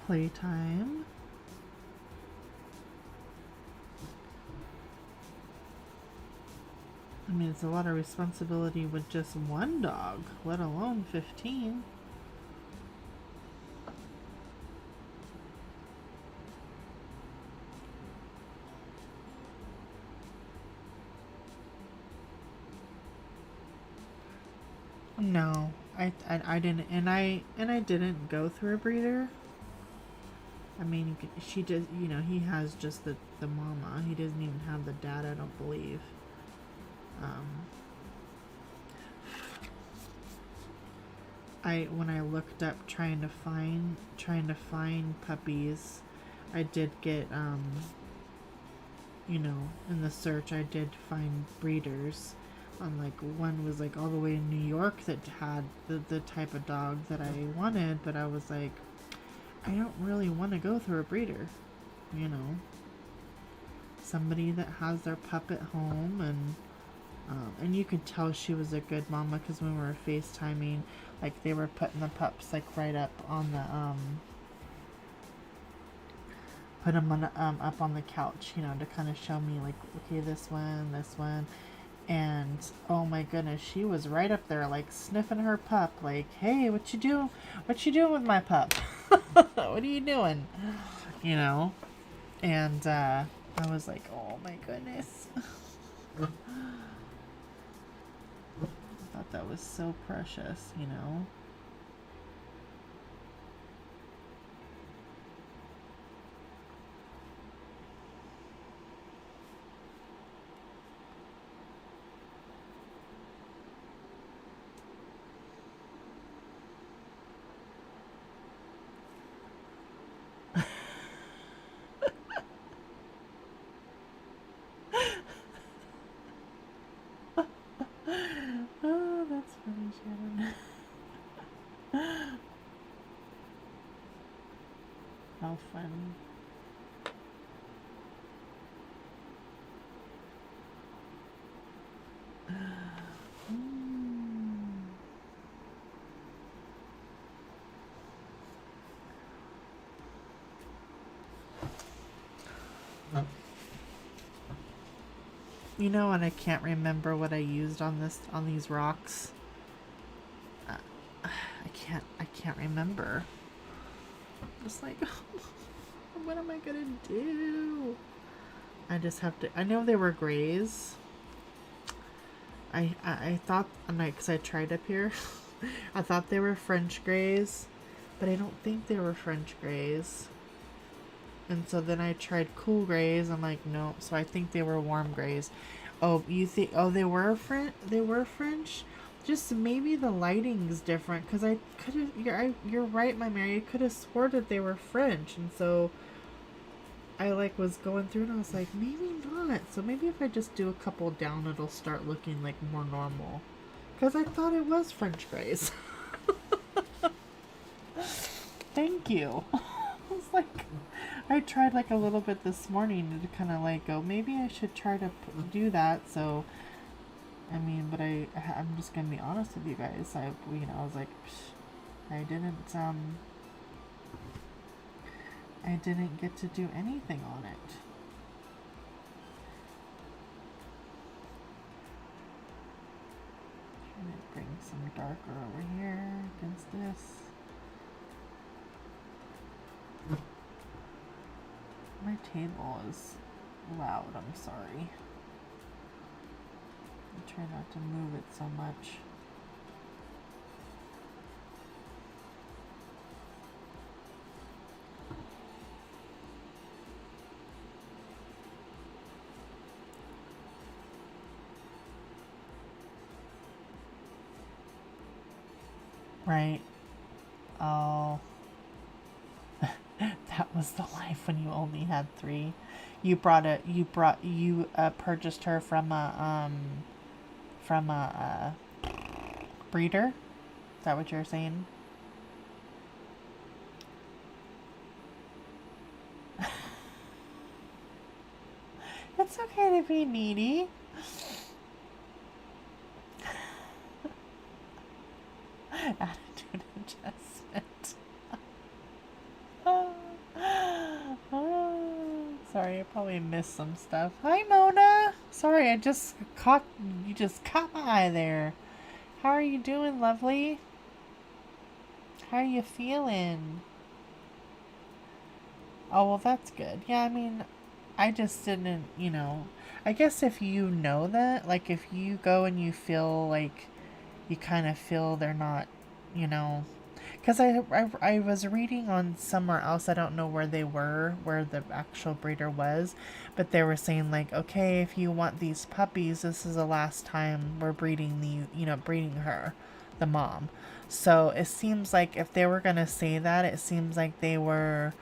Playtime. I mean, it's a lot of responsibility with just one dog, let alone 15. No, I didn't, and I didn't go through a breeder. I mean, she does, he has just the mama. He doesn't even have the dad, I don't believe. When I looked up trying to find puppies, I did get, in the search, I did find breeders. One was all the way in New York that had the type of dog that I wanted, but I was like, I don't really want to go through a breeder, somebody that has their pup at home, and you could tell she was a good mama because when we were FaceTiming, they were putting the pups right up on the put them on up on the couch, to kind of show me okay, this one, and oh my goodness, she was right up there sniffing her pup, hey, what you doing with my pup? What are you doing? And I was like, oh my goodness. I thought that was so precious, Oh, that's funny, Shannon. how fun. You know, and I can't remember what I used on these rocks. I can't remember. Just like, what am I gonna do? I just have to. I know they were grays. I thought, because I tried up here, I thought they were French grays, but I don't think they were French grays. And so then I tried cool grays. I'm like, no. So I think they were warm grays. Oh, you think? Oh, they were French. They were French. Just maybe the lighting's different. Cause I could have. You're right, my Mary. I could have swore that they were French, and so I like was going through and I was like, maybe not. So maybe if I just do a couple down, it'll start looking like more normal. Cause I thought it was French grays. Thank you. I was like, I tried like a little bit this morning to kind of like go, maybe I should try to do that. So, I mean, but I'm just gonna be honest with you guys. I was like, I didn't get to do anything on it. Trying to bring some darker over here against this. My table is loud, I'm sorry. I try not to move it so much. Right. Oh. That was the life when you only had 3. You purchased her from a breeder? Is that what you're saying? It's okay to be needy. Attitude adjustment. Sorry, I probably missed some stuff. Hi, Mona. Sorry, you just caught my eye there. How are you doing, lovely? How are you feeling? Oh, well, that's good. Yeah, I mean, I just didn't, I guess if you know that, like, if you go and you feel like you kind of feel they're not, because I was reading on somewhere else, I don't know where they were, where the actual breeder was, but they were saying, like, okay, if you want these puppies, this is the last time we're breeding breeding her, the mom. So it seems like if they were going to say that, it seems like they were,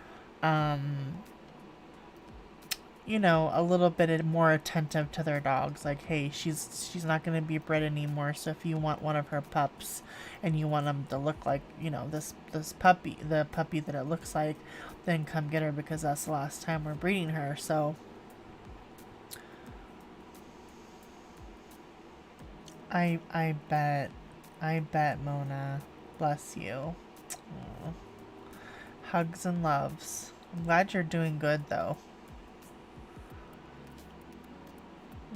a little bit more attentive to their dogs. Like, hey, she's not going to be bred anymore. So if you want one of her pups and you want them to look like, this puppy, the puppy that it looks like, then come get her because that's the last time we're breeding her. So I bet, Mona. Bless you. Aww. Hugs and loves. I'm glad you're doing good, though.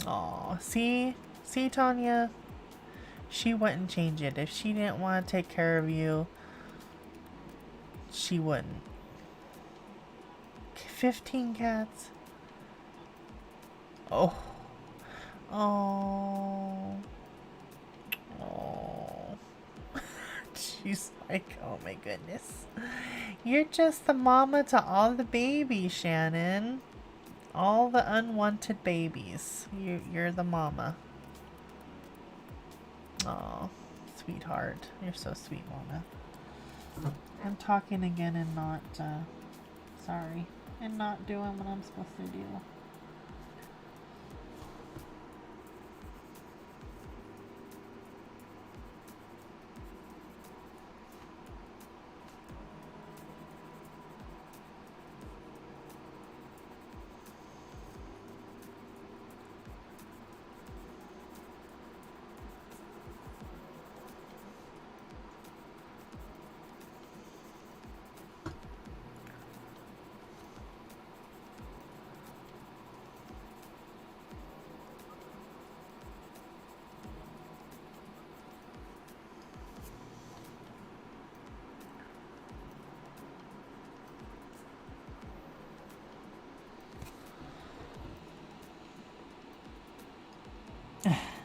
Aw, see, Tanya? She wouldn't change it. If she didn't want to take care of you, she wouldn't. 15 cats? Oh. Oh. Oh. She's like, oh my goodness. You're just the mama to all the babies, Shannon. All the unwanted babies. You're the mama. Aw, sweetheart. You're so sweet, Mona. I'm talking again and not, sorry. And not doing what I'm supposed to do.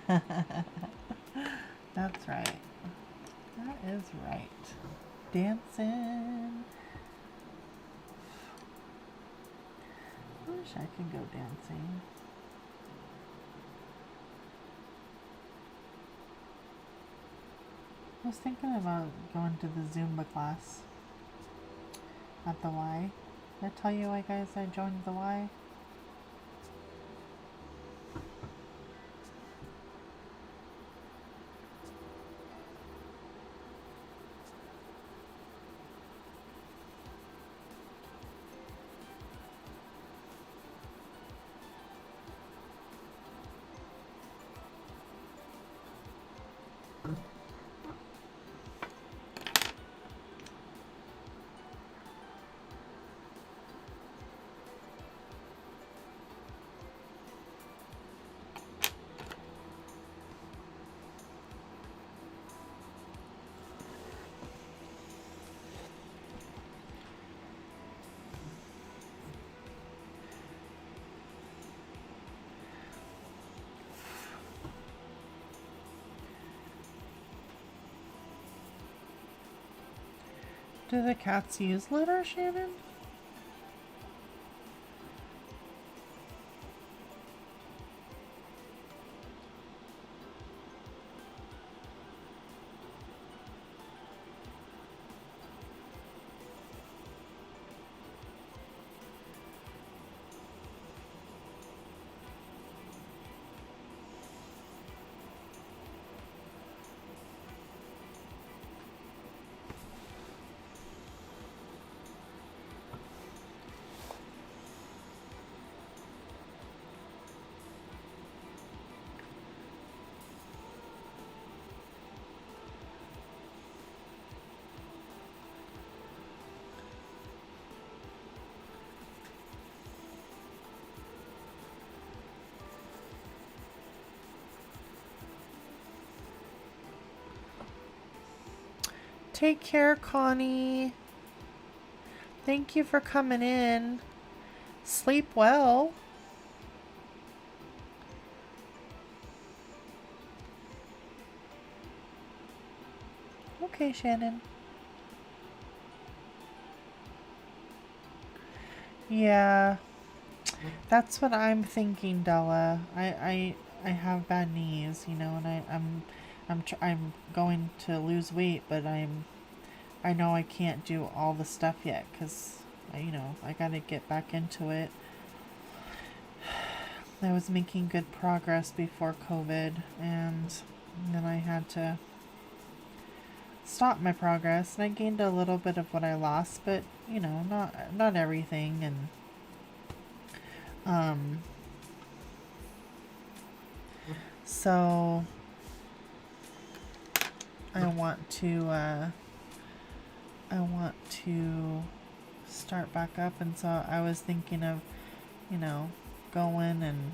That's right. That is right. Dancing. I wish I could go dancing. I was thinking about going to the Zumba class at the Y. Did I tell you guys I joined the Y? Do the cats use litter, Shannon? Take care, Connie. Thank you for coming in. Sleep well. Okay, Shannon. Yeah, that's what I'm thinking, Della. I have bad knees, you know, and I'm going to lose weight, but I know I can't do all the stuff yet because, you know, I got to get back into it. I was making good progress before COVID, and then I had to stop my progress, and I gained a little bit of what I lost, but, you know, not everything, and so I want to start back up, and so I was thinking of, you know, going and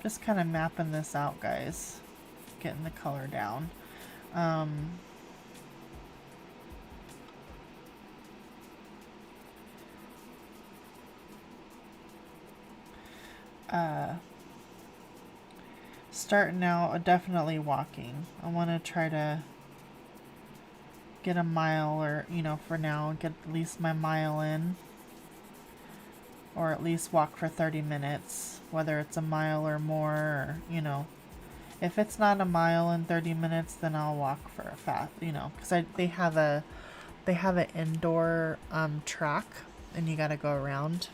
just kind of mapping this out, guys, getting the color down. Starting out, definitely walking. I want to try to get a mile, or, you know, for now, get at least my mile in, or at least walk for 30 minutes, whether it's a mile or more, or, you know, if it's not a mile in 30 minutes, then I'll walk for a fast, you know, because they have an indoor track, and you got to go around.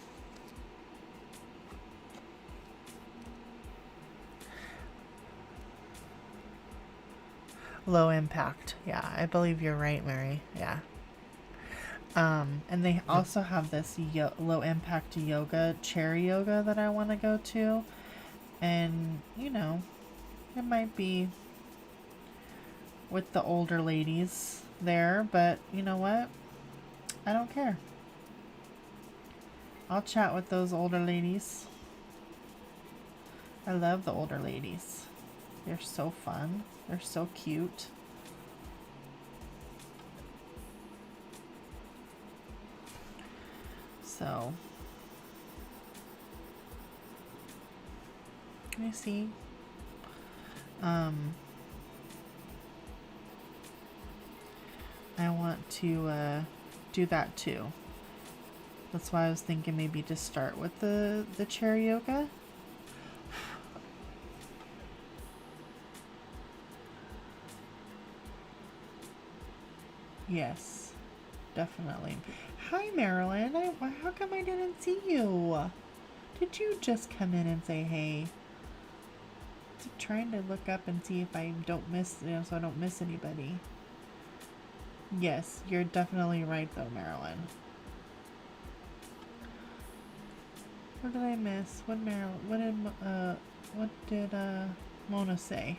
Low impact. Yeah, I believe you're right, Mary. Yeah. And they also have this low impact yoga, chair yoga, that I want to go to. And, you know, it might be with the older ladies there, but you know what? I don't care. I'll chat with those older ladies. I love the older ladies. They're so fun. They're so cute. So, let me see. I want to do that too. That's why I was thinking maybe to start with the chair yoga. Yes, definitely. Hi, Marilyn. How come I didn't see you? Did you just come in and say hey? I'm trying to look up and see if I don't miss, so I don't miss anybody. Yes, you're definitely right though, Marilyn. What did I miss? What did Mona say?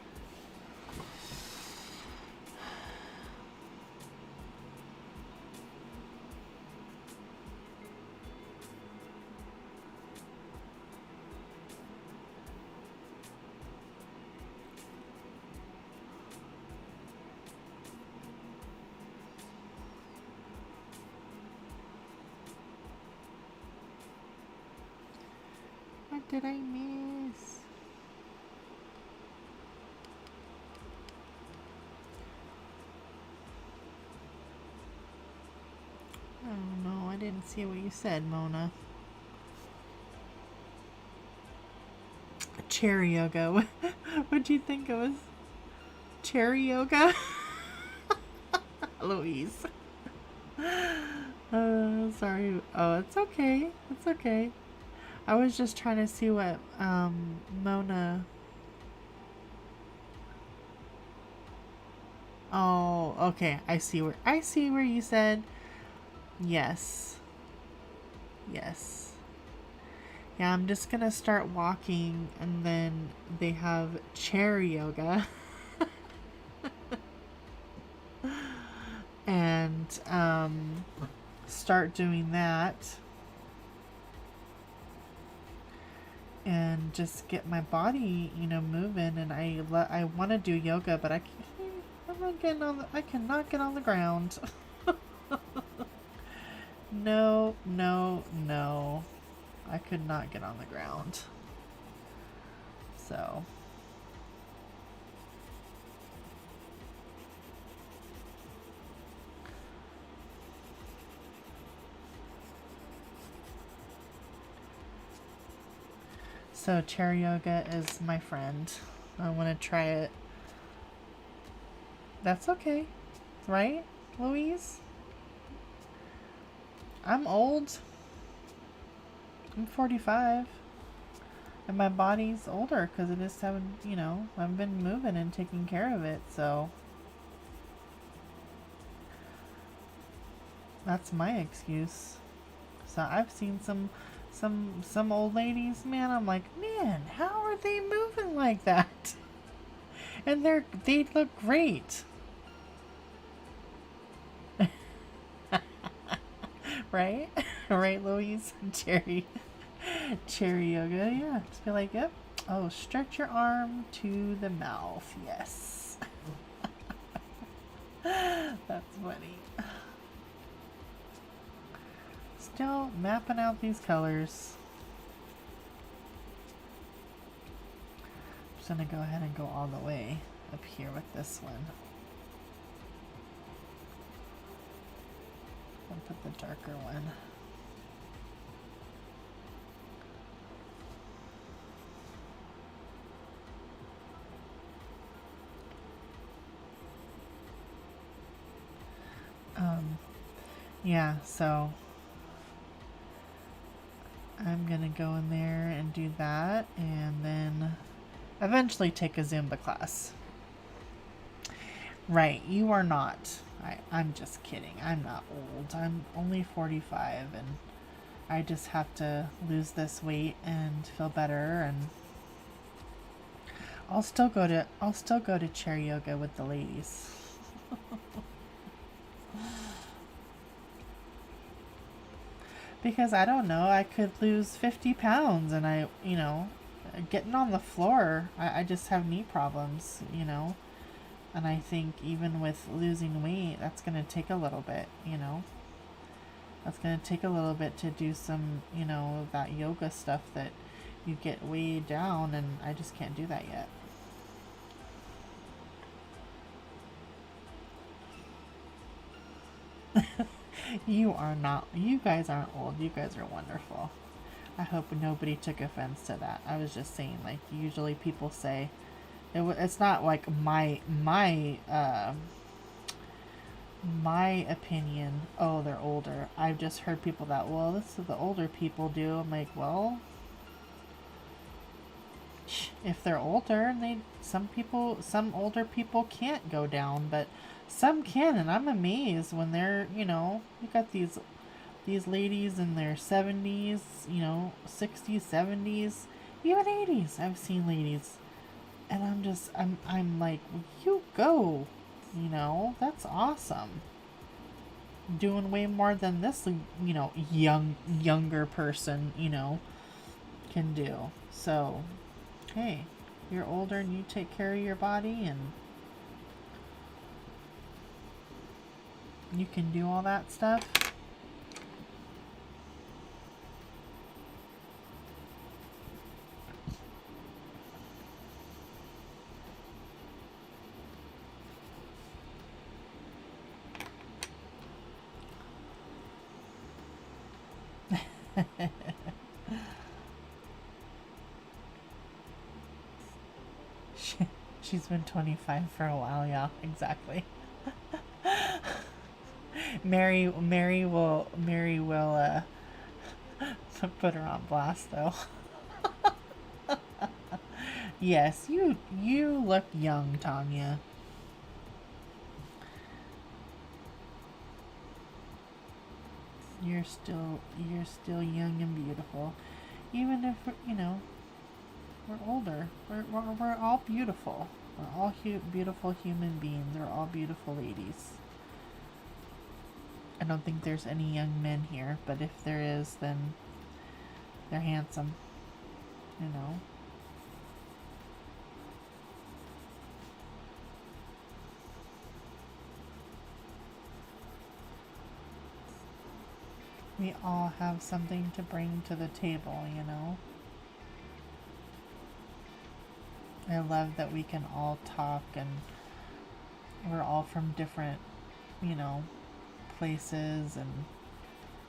What did I miss? I don't know. I didn't see what you said, Mona. Chair yoga. What'd you think it was? Chair yoga? Louise. Sorry. Oh, it's okay. It's okay. I was just trying to see what Mona. Oh, okay. I see where you said yes. Yes. Yeah, I'm just gonna start walking, and then they have chair yoga. And start doing that. And just get my body, moving. And I want to do yoga, but I cannot get on the ground. No. I could not get on the ground. So. So chair yoga is my friend. I want to try it. That's okay, right, Louise? I'm old. I'm 45. And my body's older because I just haven't, I've been moving and taking care of it, so. That's my excuse. So I've seen some old ladies, man, I'm like, man, how are they moving like that? And they look great. Right? Right, Louise? Cherry yoga, yeah. Just be like, yep. Oh, stretch your arm to the mouth. Yes. That's funny. Still mapping out these colors. I'm just gonna go ahead and go all the way up here with this one. I'll put the darker one. Yeah, so I'm gonna go in there and do that, and then eventually take a Zumba class. Right, you are not. I'm just kidding. I'm not old. I'm only 45, and I just have to lose this weight and feel better, and I'll still go to chair yoga with the ladies. Because I don't know, I could lose 50 pounds, and getting on the floor, I just have knee problems, and I think even with losing weight, that's going to take a little bit, that's going to take a little bit to do some, that yoga stuff that you get way down, and I just can't do that yet. You are not, you guys aren't old. You guys are wonderful. I hope nobody took offense to that. I was just saying, like, usually people say, it's not like my opinion, oh, they're older. I've just heard people that, well, this is the older people do. I'm like, well, if they're older, some older people can't go down, but some can, and I'm amazed when they're, you got these ladies in their 70s, 60s, 70s, even 80s. I've seen ladies, and I'm like, you go, that's awesome. Doing way more than this, younger person, can do. So, hey, you're older and you take care of your body, and you can do all that stuff. She's been 25 for a while, yeah, exactly. Mary will put her on blast, though. Yes, you look young, Tanya. You're still young and beautiful, even if we're older. We're all beautiful. We're all beautiful human beings. We're all beautiful ladies. I don't think there's any young men here, but if there is, then they're handsome. We all have something to bring to the table, I love that we can all talk, and we're all from different, places and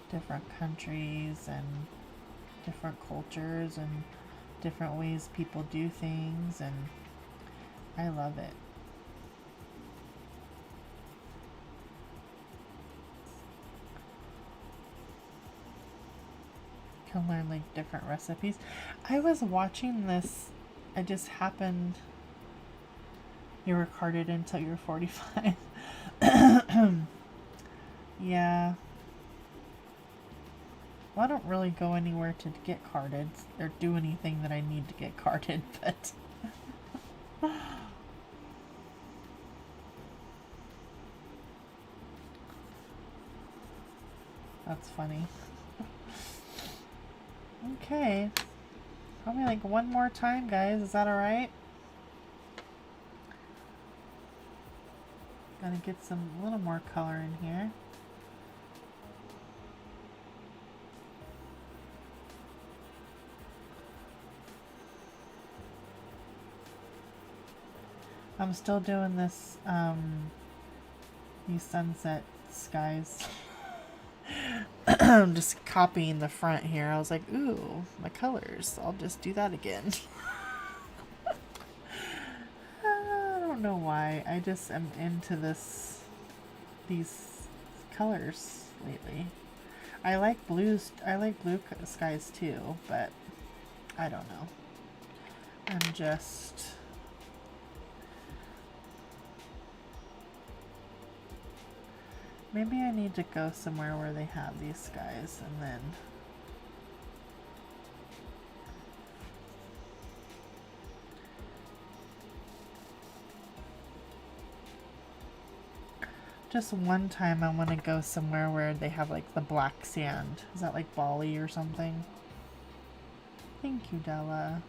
different countries and different cultures and different ways people do things, and I love it. Can learn like different recipes. I was watching this. It just happened. You were carded until you're 45. Yeah. Well, I don't really go anywhere to get carded or do anything that I need to get carded, but that's funny. Okay. Probably like one more time, guys. Is that alright? Gotta get a little more color in here. I'm still doing this, these sunset skies. I'm just copying the front here. I was like, ooh, my colors. I'll just do that again. I don't know why. I just am into these colors lately. I like blue skies too, but I don't know. I'm just... Maybe I need to go somewhere where they have these skies, and then just one time I want to go somewhere where they have like the black sand. Is that like Bali or something? Thank you, Della.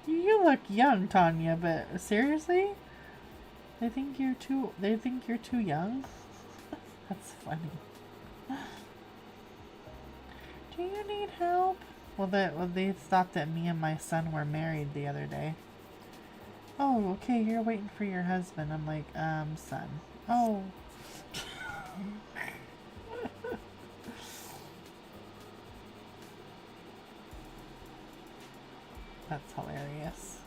You look young, Tanya, but seriously? They think you're too young? That's funny. Do you need help? Well, they thought that me and my son were married the other day. Oh, okay, you're waiting for your husband. I'm like, son. Oh. That's hilarious.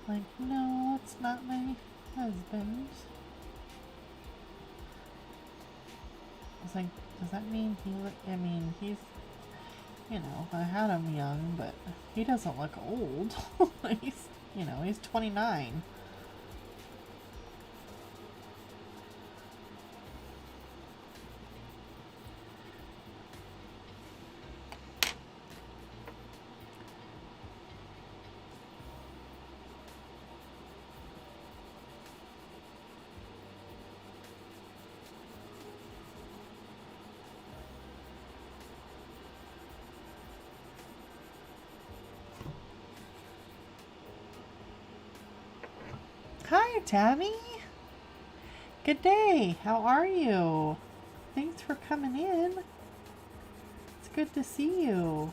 Like, no, it's not my husband. I was like, does that mean I mean, he's, you know, I had him young, but he doesn't look old. He's, you know, he's 29. Hi, Tammy. Good day. How are you? Thanks for coming in. It's good to see you.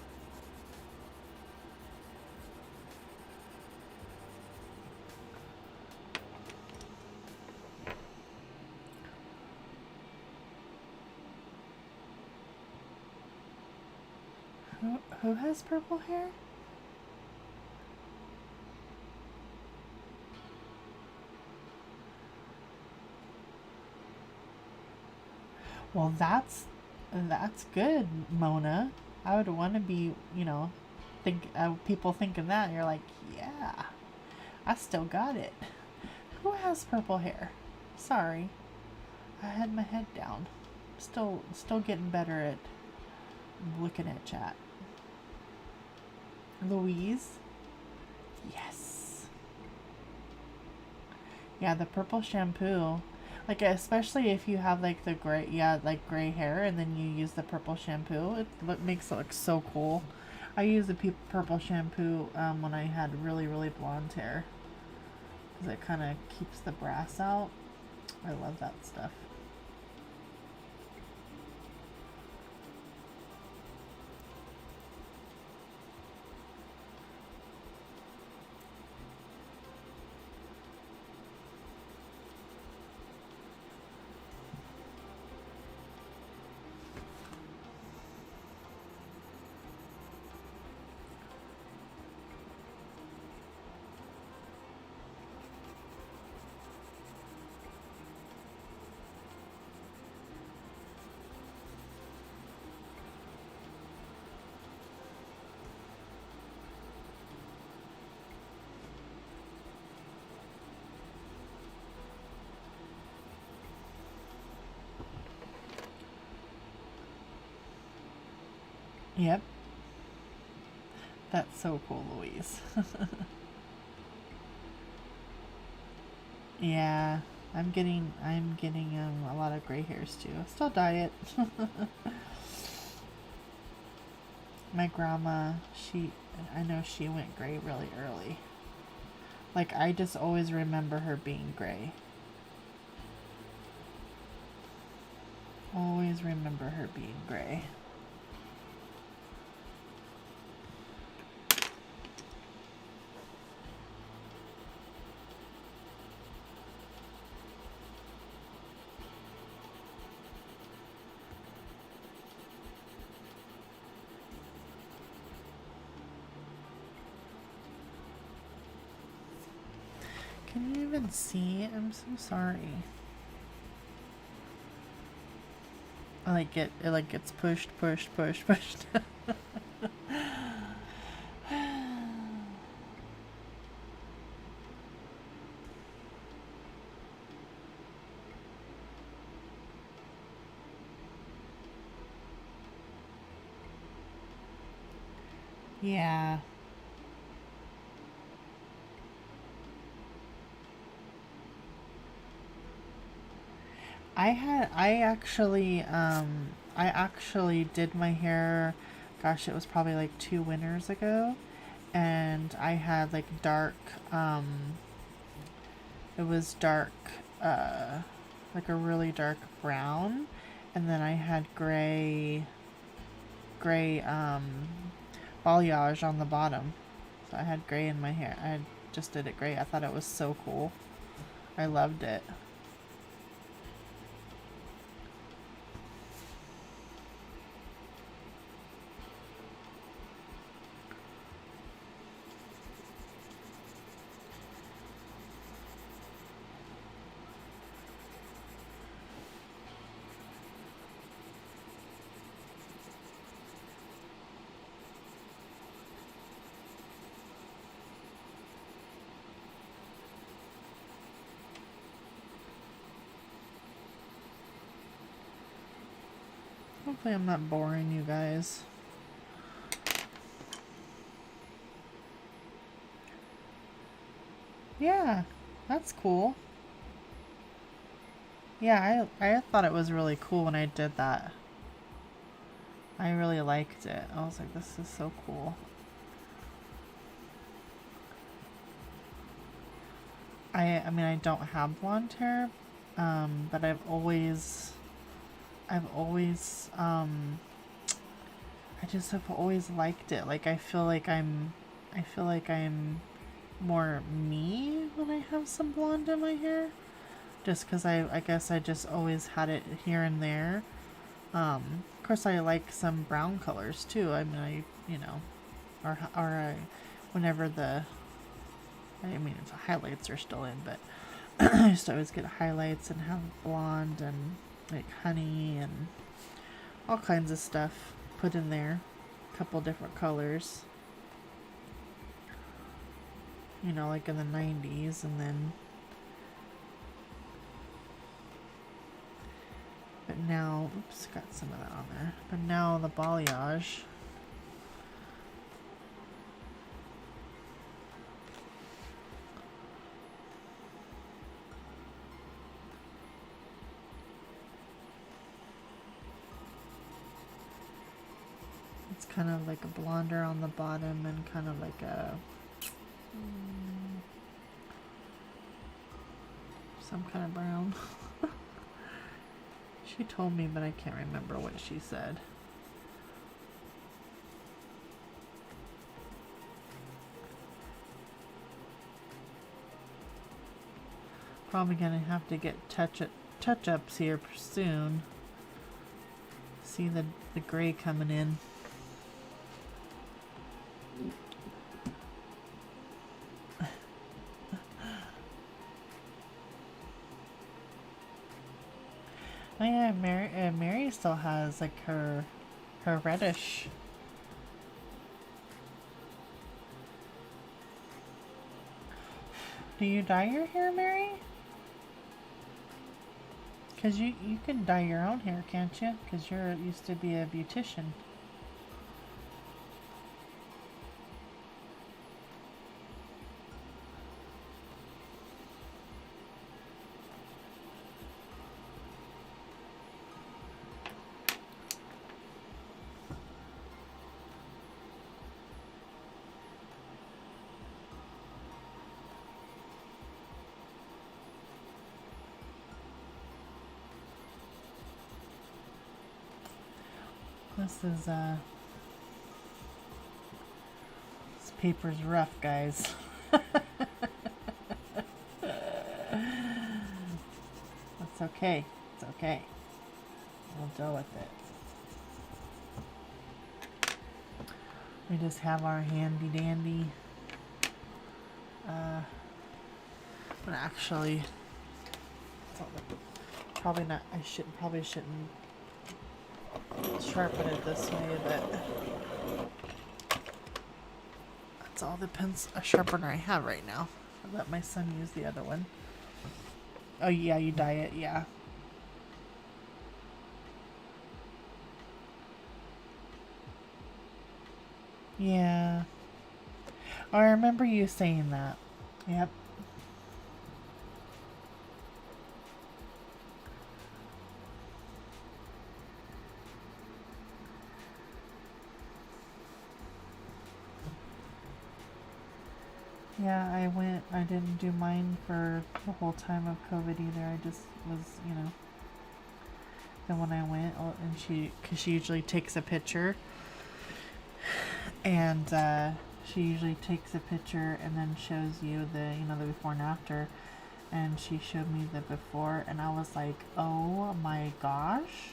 Who has purple hair? Well, that's good, Mona. I would want to be, you know, people thinking that. You're like, yeah, I still got it. Who has purple hair? Sorry, I had my head down. Still getting better at looking at chat. Louise? Yes. Yeah, the purple shampoo. Like, especially if you have, like, the gray, like, gray hair, and then you use the purple shampoo, it makes it look so cool. I used the purple shampoo when I had really, really blonde hair. Because it kind of keeps the brass out. I love that stuff. Yep. That's so cool, Louise. Yeah, I'm getting a lot of gray hairs too. Still dye it. My grandma, I know she went gray really early. Like, I just always remember her being gray. Always remember her being gray. Can you even see? I'm so sorry. It like gets pushed. Yeah. I actually did my hair, gosh, it was probably like 2 winters ago, and I had like dark, it was dark, uh, like a really dark brown, and then I had gray, balayage on the bottom. So I had gray in my hair. I just did it gray. I thought it was so cool. I loved it. Hopefully I'm not boring you guys. Yeah, that's cool. Yeah, I thought it was really cool when I did that. I really liked it. I was like, this is so cool. I mean, I don't have blonde hair, but I've always, I just have always liked it. Like, I feel like I'm more me when I have some blonde in my hair. Just because I guess I just always had it here and there. Of course, I like some brown colors too. I mean, whenever I mean, the highlights are still in, but I used to always get highlights and have blonde and like honey and all kinds of stuff put in there. A couple different colors. Like in the 90s, and then. But now, oops, got some of that on there. But now the balayage. It's kind of like a blonder on the bottom and kind of like a some kind of brown. She told me, but I can't remember what she said. Probably gonna have to get touch-ups here soon. See the gray coming in. Oh yeah, Mary still has like her reddish. Do you dye your hair, Mary? Cause you can dye your own hair, can't you? Cause you used to be a beautician. This paper's rough, guys. That's okay. It's okay. We'll deal with it. We just have our handy dandy. But actually, probably not. Probably shouldn't sharpen it this way, but that's all the sharpener I have right now. I'll let my son use the other one. Oh yeah, you dye it, yeah. Yeah. Oh, I remember you saying that. Yep. Yeah, I didn't do mine for the whole time of COVID either. I just was, you know, then when I went, and because she usually takes a picture, and she usually takes a picture and then shows you the, you know, the before and after, and she showed me the before, and I was like, oh my gosh.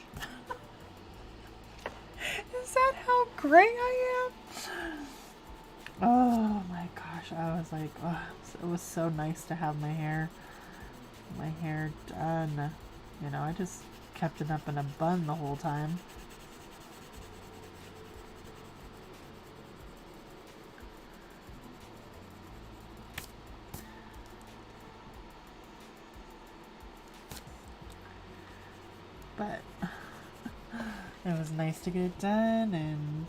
Is that how gray I am? Oh my gosh, I was like, oh, it was so nice to have my hair done. You know, I just kept it up in a bun the whole time. But it was nice to get it done, and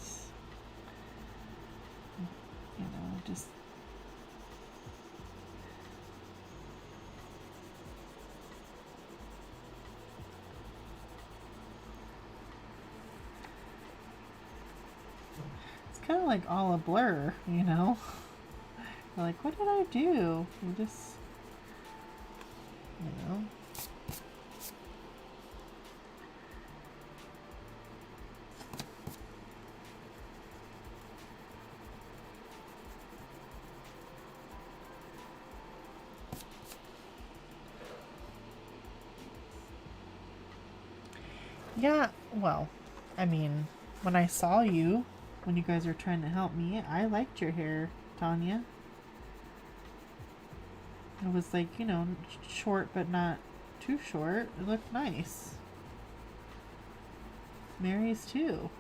you know, just it's kind of like all a blur, you know. You're like, what did I do? You just, you know. Yeah, well, I mean, when I saw you, when you guys were trying to help me, I liked your hair, Tanya. It was like, you know, short but not too short. It looked nice. Mary's too.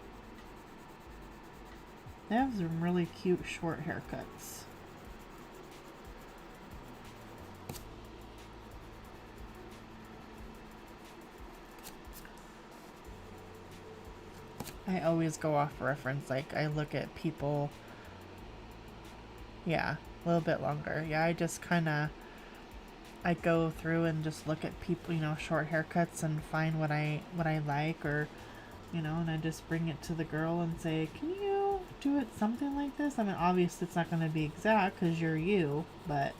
They have some really cute short haircuts. I always go off reference. Like, I look at people. Yeah, a little bit longer. Yeah, I just kind of. I go through and just look at people, you know, short haircuts and find what I like, or, you know, and I just bring it to the girl and say, can you do it something like this? I mean, obviously it's not going to be exact because you're you, but,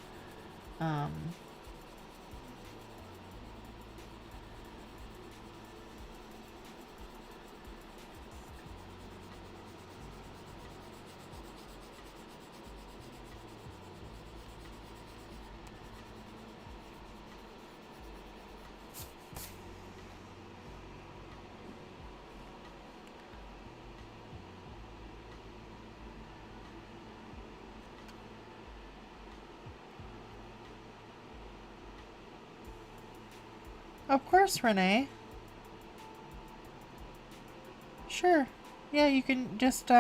of course, Renee. Sure. Yeah, you can just,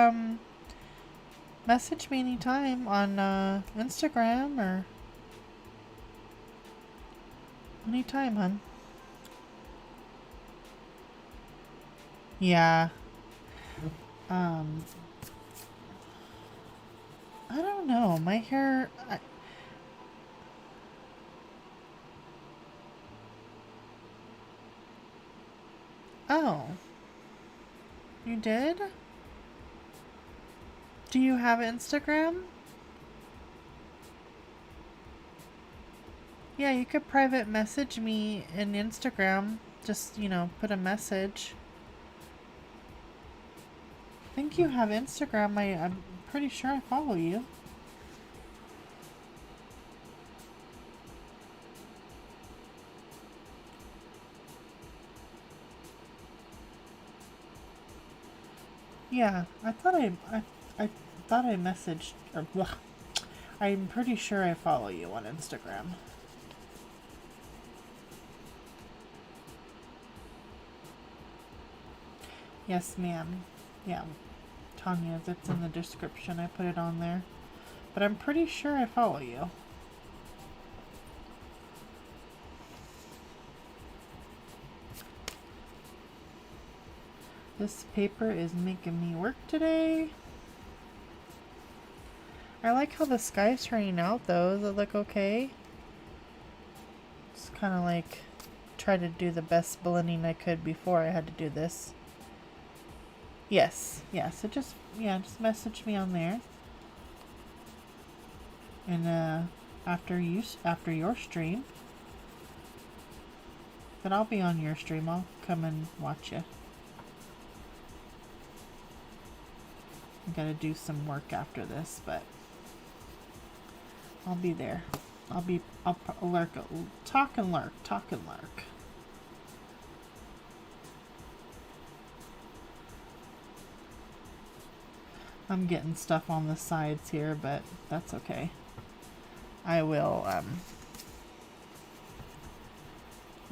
message me anytime on, Instagram or anytime, hun. Yeah. Um, I don't know. My hair. Oh. You did? Do you have Instagram? Yeah, you could private message me in Instagram. Just, you know, put a message. I think you have Instagram. I'm pretty sure I follow you. Yeah, I thought I messaged, or blah. I'm pretty sure I follow you on Instagram. Yes, ma'am. Yeah, Tanya, it's in the description. I put it on there. But I'm pretty sure I follow you. This paper is making me work today. I like how the sky's turning out though. Does it look okay? Just kind of like try to do the best blending I could before I had to do this. Yes, yeah, so just message me on there. And after your stream, but I'll be on your stream. I'll come and watch you. I gotta do some work after this, but I'll be there. I'll lurk, talk and lurk. I'm getting stuff on the sides here, but that's okay. I will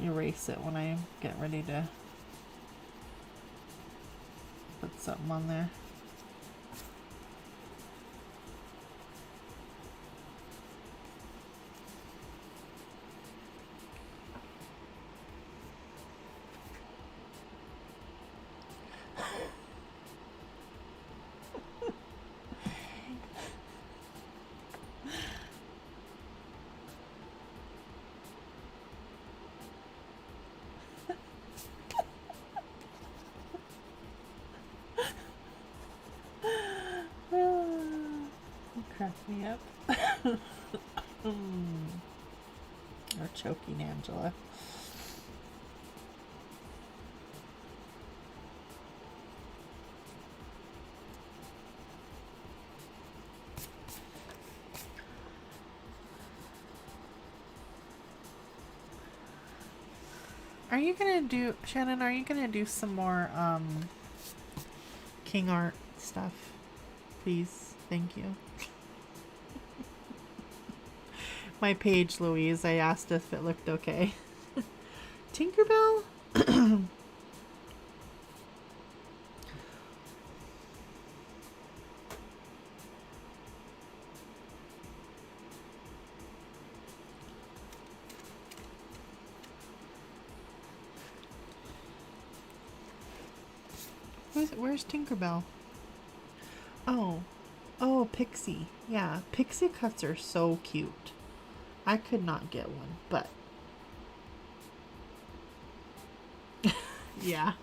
erase it when I get ready to put something on there. Crack me up. Or choking Angela. Are you gonna do, Shannon, are you gonna do some more King Art stuff? Please. Thank you. My page, Louise, I asked if it looked okay. Tinkerbell? Where's Tinkerbell? Oh, Pixie. Yeah, Pixie cuts are so cute. I could not get one, but yeah,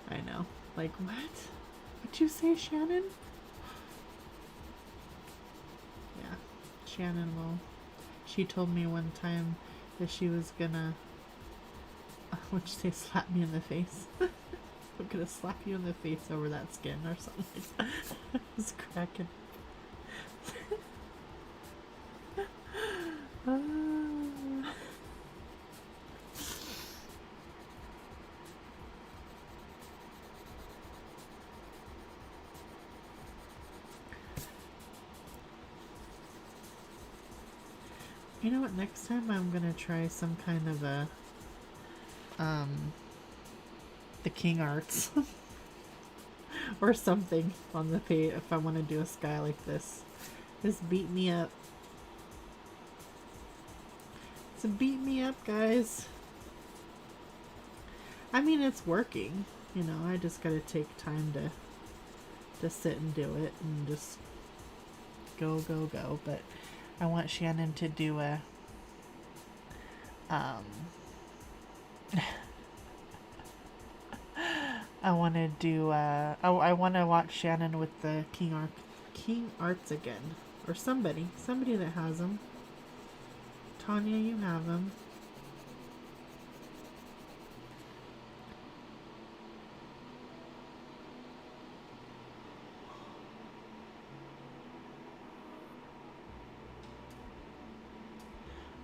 I know. Like, what? What'd you say, Shannon? Yeah, Shannon will. She told me one time that she was gonna, what'd you say, slap me in the face? I'm gonna slap you in the face over that skin or something like that. I was cracking. You know what, next time I'm gonna try some kind of a the King Arts or something on the page if I want to do a sky like this. Just beat me up. So beat me up, guys. I mean, it's working, you know. I just gotta take time to sit and do it and just go. But I want Shannon to do a I want to do I want to watch Shannon with the King Arts again, or somebody that has them. Tanya, you have them.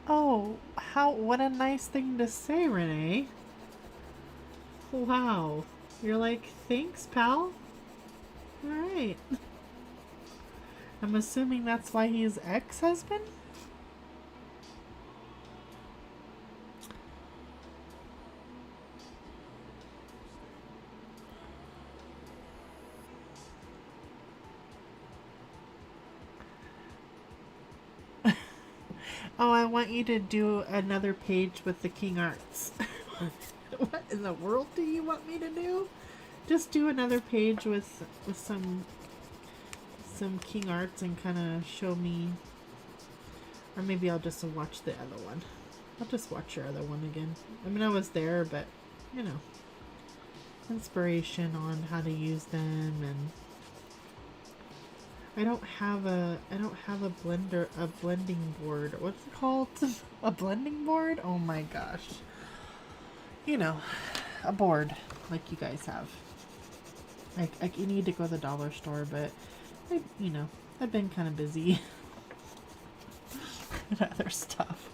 Oh, what a nice thing to say, Renee. Wow. You're like, thanks, pal. Alright. I'm assuming that's why he's ex-husband? Oh, I want you to do another page with the King Arts. What in the world do you want me to do? Just do another page with some King Arts and kind of show me, or maybe I'll just watch the other one. I'll just watch your other one again. I mean, I was there, but you know, inspiration on how to use them and I don't have a blending board. What's it called? A blending board? Oh my gosh. You know, a board like you guys have. I need to go to the dollar store, but I've been kind of busy and other stuff.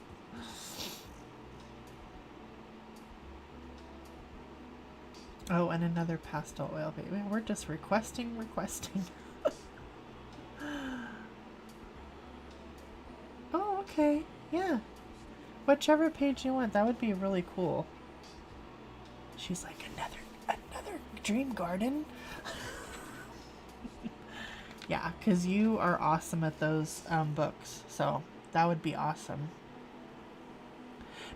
Oh, and another pastel oil baby. We're just requesting. Oh, okay. Yeah. Whichever page you want. That would be really cool. She's like, another dream garden. Yeah, because you are awesome at those books. So that would be awesome.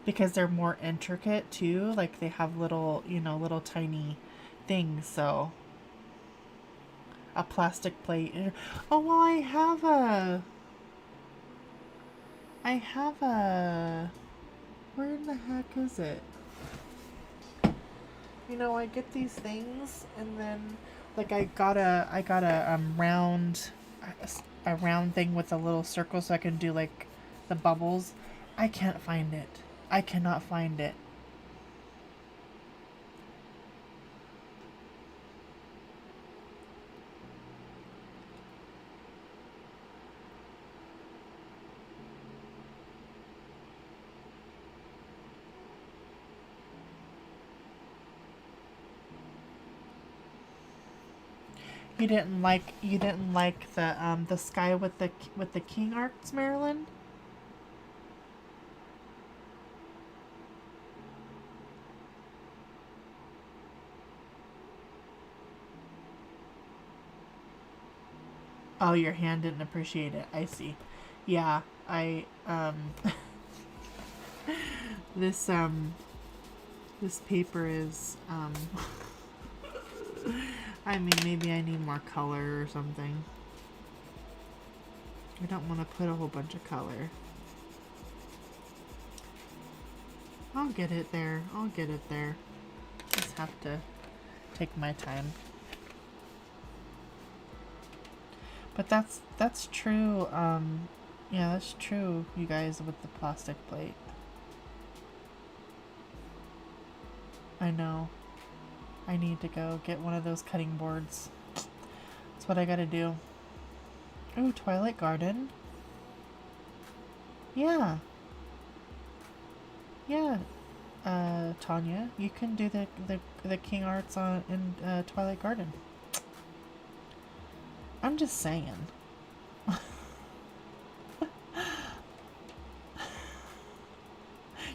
Because they're more intricate too. Like they have little, little tiny things. So a plastic plate. Oh, well, where in the heck is it? I get these things, and then like I got a round thing with a little circle so I can do like the bubbles. I can't find it. I cannot find it. You didn't like the sky with the king arcs, Marilyn? Oh, your hand didn't appreciate it. I see. Yeah, I this this paper is I mean, maybe I need more color or something. I don't want to put a whole bunch of color. I'll get it there. Just have to take my time. But that's true. Yeah, that's true, you guys, with the plastic plate. I know. I need to go get one of those cutting boards. That's what I gotta do. Ooh, Twilight Garden. Yeah. Yeah. Tanya, you can do the King Arts in Twilight Garden. I'm just saying.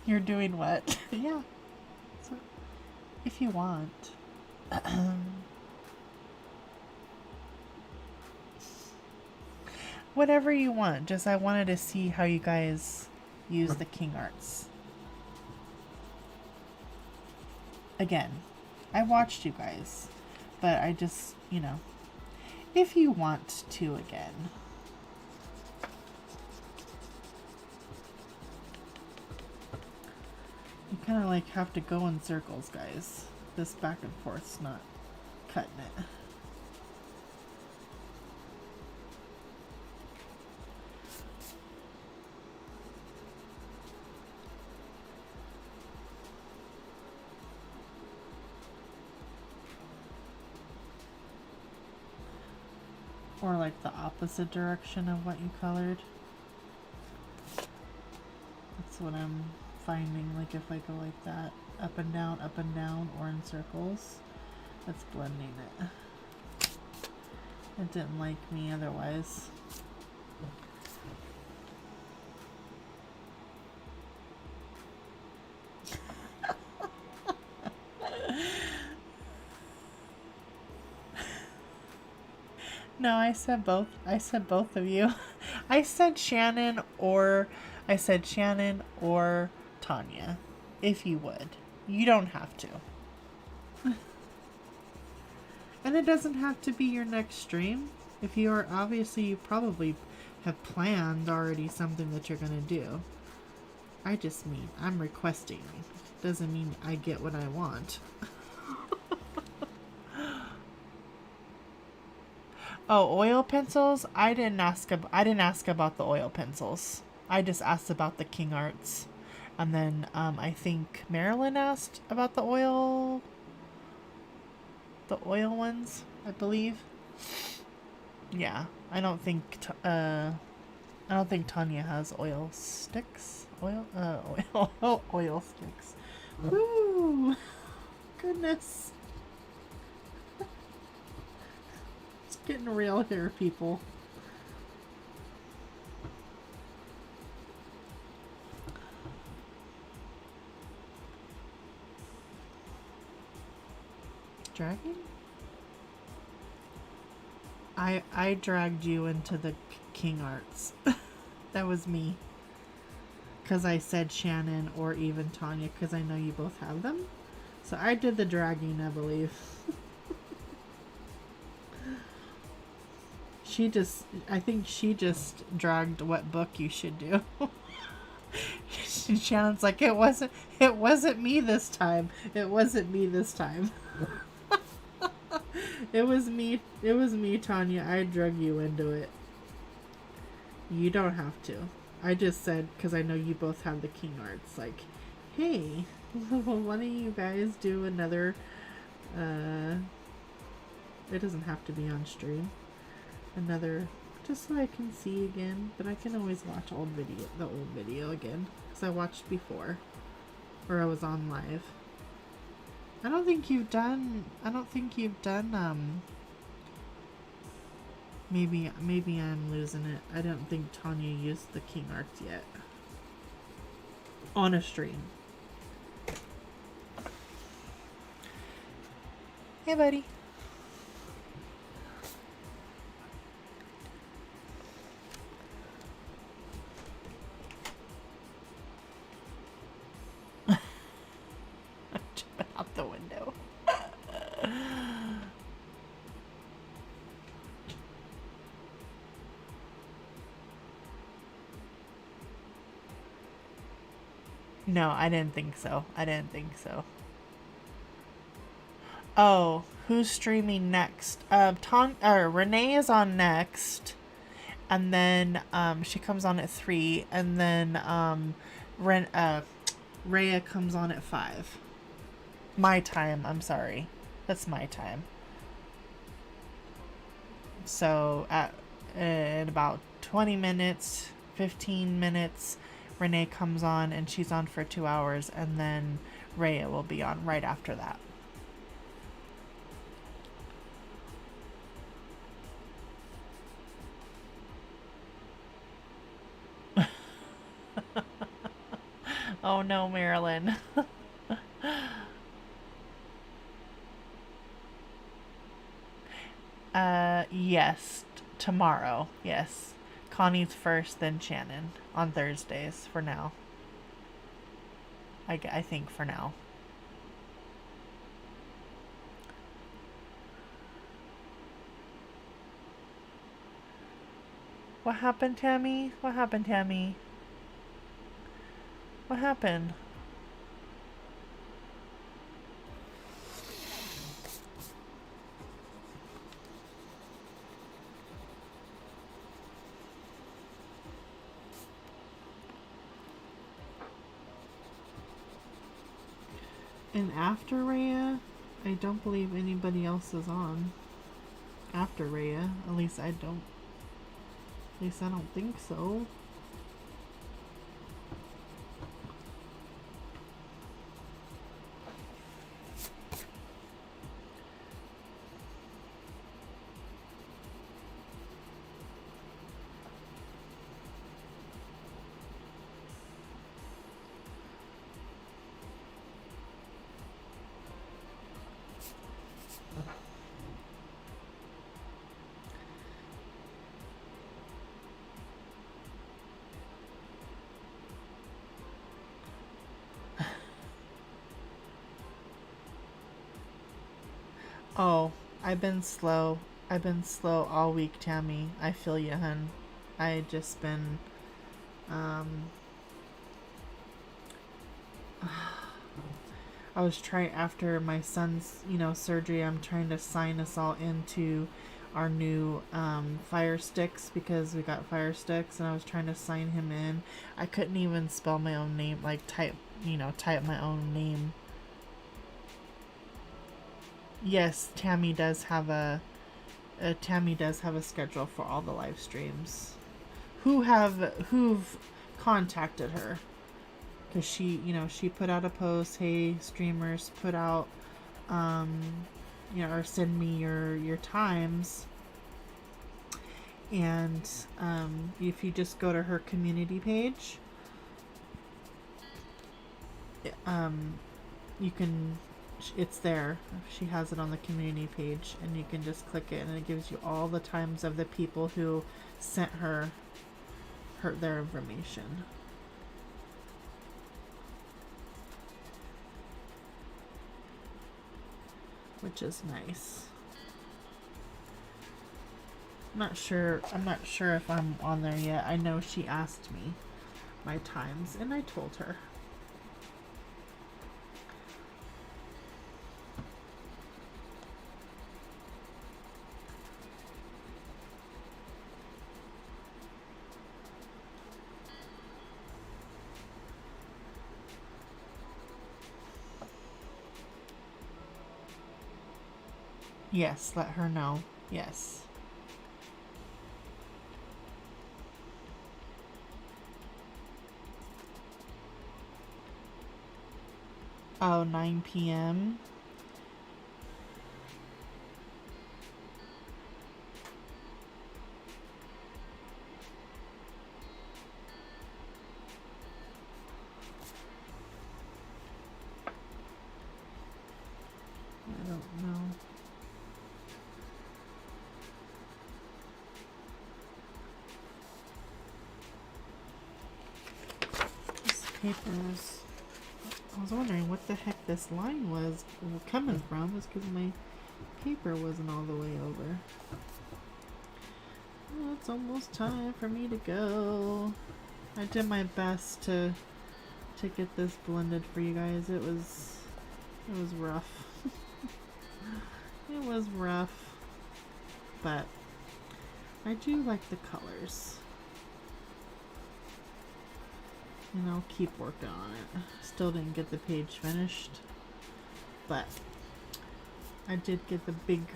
You're doing what? Yeah. So, if you want. Whatever you want. Just I wanted to see how you guys use the King Arts. Again, I watched you guys, but I just, if you want to again. You kind of like have to go in circles, guys. This back and forth's not cutting it. Or like the opposite direction of what you colored. That's what I'm finding. Like if I go like that, up and down, or in circles, that's blending it. It didn't like me otherwise. No, I said both. I said both of you. I said Shannon or Tanya, if you would. You don't have to. And it doesn't have to be your next stream. If you are, obviously you probably have planned already something that you're going to do. I just mean, I'm requesting. Doesn't mean I get what I want. Oh, oil pencils? I didn't ask about the oil pencils. I just asked about the King Arts. And then I think Marilyn asked about the oil ones, I believe. Yeah, I don't think Tanya has oil sticks. Oil sticks. Woo! Goodness. It's getting real here, people. Dragging? I dragged you into the King Arts. That was me. Because I said Shannon or even Tanya, because I know you both have them. So I did the dragging, I believe. I think she just dragged what book you should do. Shannon's like, it wasn't me this time. It wasn't me this time. It was me, Tanya. I drug you into it. You don't have to. I just said, because I know you both have the King Arts, like, hey, why don't you guys do another, it doesn't have to be on stream, another, just so I can see again, but I can always watch the old video again, because I watched before, or I was on live. I don't think you've done, maybe I'm losing it. I don't think Tanya used the King Arts yet. On a stream. Hey, buddy. I'm jumping out the window. No, I didn't think so. Oh, who's streaming next? Renee is on next, and then she comes on at 3, and then Rhea comes on at 5. My time. I'm sorry, that's my time. So in about 20 minutes, 15 minutes, Renee comes on, and she's on for 2 hours, and then Rhea will be on right after that. Oh no, Marilyn. Yes, tomorrow. Yes. Connie's first, then Shannon on Thursdays for now. I think for now. What happened, Tammy? What happened? And after Rhea, I don't believe anybody else is on. After Rhea, at least I don't think so. Oh, I've been slow. All week, Tammy. I feel you, hun. I just been, I was trying, after my son's, surgery, I'm trying to sign us all into our new fire sticks, because we got fire sticks, and I was trying to sign him in. I couldn't even spell my own name, like type my own name. Yes, Tammy does have a schedule for all the live streams. Who've contacted her, because she put out a post, hey streamers, put out or send me your times. And if you just go to her community page, you can, it's there. She has it on the community page, and you can just click it, and it gives you all the times of the people who sent her their information. Which is nice. I'm not sure if I'm on there yet. I know she asked me my times, and I told her. Yes, let her know. Yes. Oh, 9 p.m. I don't know. This paper's... I was wondering what the heck this line was coming from. It's because my paper wasn't all the way over. Oh, it's almost time for me to go. I did my best to get this blended for you guys. It was rough. It was rough, but I do like the colors. And I'll keep working on it. Still didn't get the page finished, but I did get the big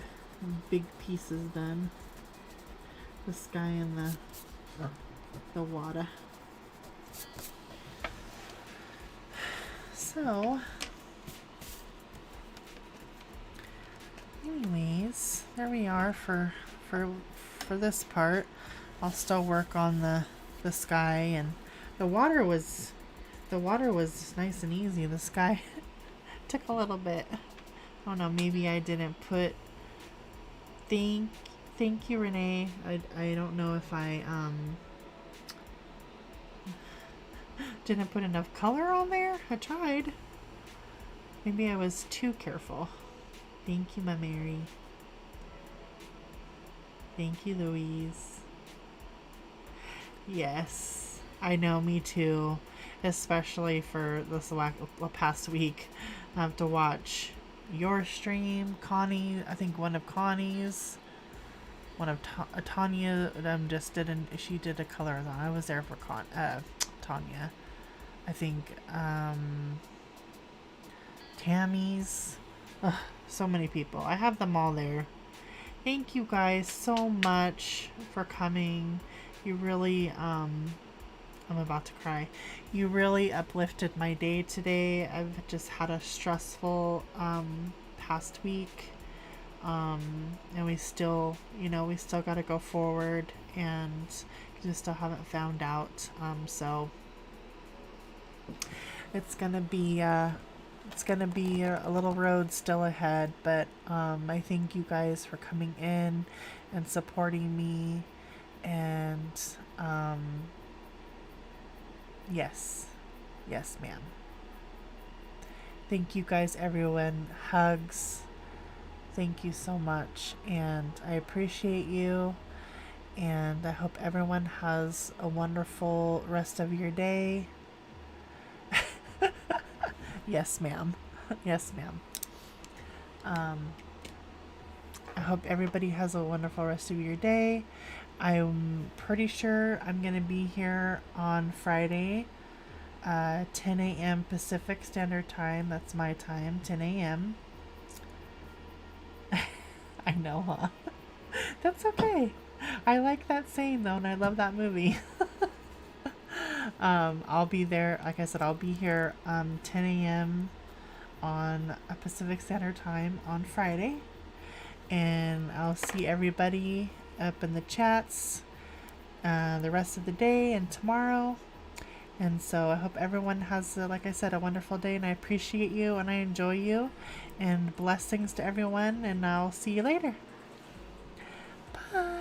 pieces done. The sky and the water. So, anyways, there we are for this part. I'll still work on the sky, and the water was nice and easy. The sky took a little bit. I don't know, maybe I didn't put thank you, Renee. I don't know if I didn't put enough color on there. I tried. Maybe I was too careful. Thank you, my Mary. Thank you, Louise. Yes, I know, me too. Especially for this past week. I have to watch your stream, Connie, I think one of Connie's, one of Tanya, she did a color-a-thon. I was there for Tanya. I think, Tammy's, so many people. I have them all there. Thank you guys so much for coming. You really, I'm about to cry. You really uplifted my day today. I've just had a stressful past week. And we still got to go forward, and we still haven't found out. So it's gonna be a little road still ahead, but I thank you guys for coming in and supporting me, and yes ma'am. Thank you guys, everyone. Hugs. Thank you so much, and I appreciate you, and I hope everyone has a wonderful rest of your day. Yes, ma'am. Yes, ma'am. I hope everybody has a wonderful rest of your day. I'm pretty sure I'm going to be here on Friday, 10 a.m. Pacific Standard Time. That's my time, 10 a.m. I know, huh? That's okay. I like that saying though, and I love that movie. I'll be there. Like I said, I'll be here 10 a.m. on Pacific Standard Time on Friday, and I'll see everybody up in the chats the rest of the day and tomorrow. And so I hope everyone has, like I said, a wonderful day, and I appreciate you and I enjoy you, and blessings to everyone, and I'll see you later. Bye.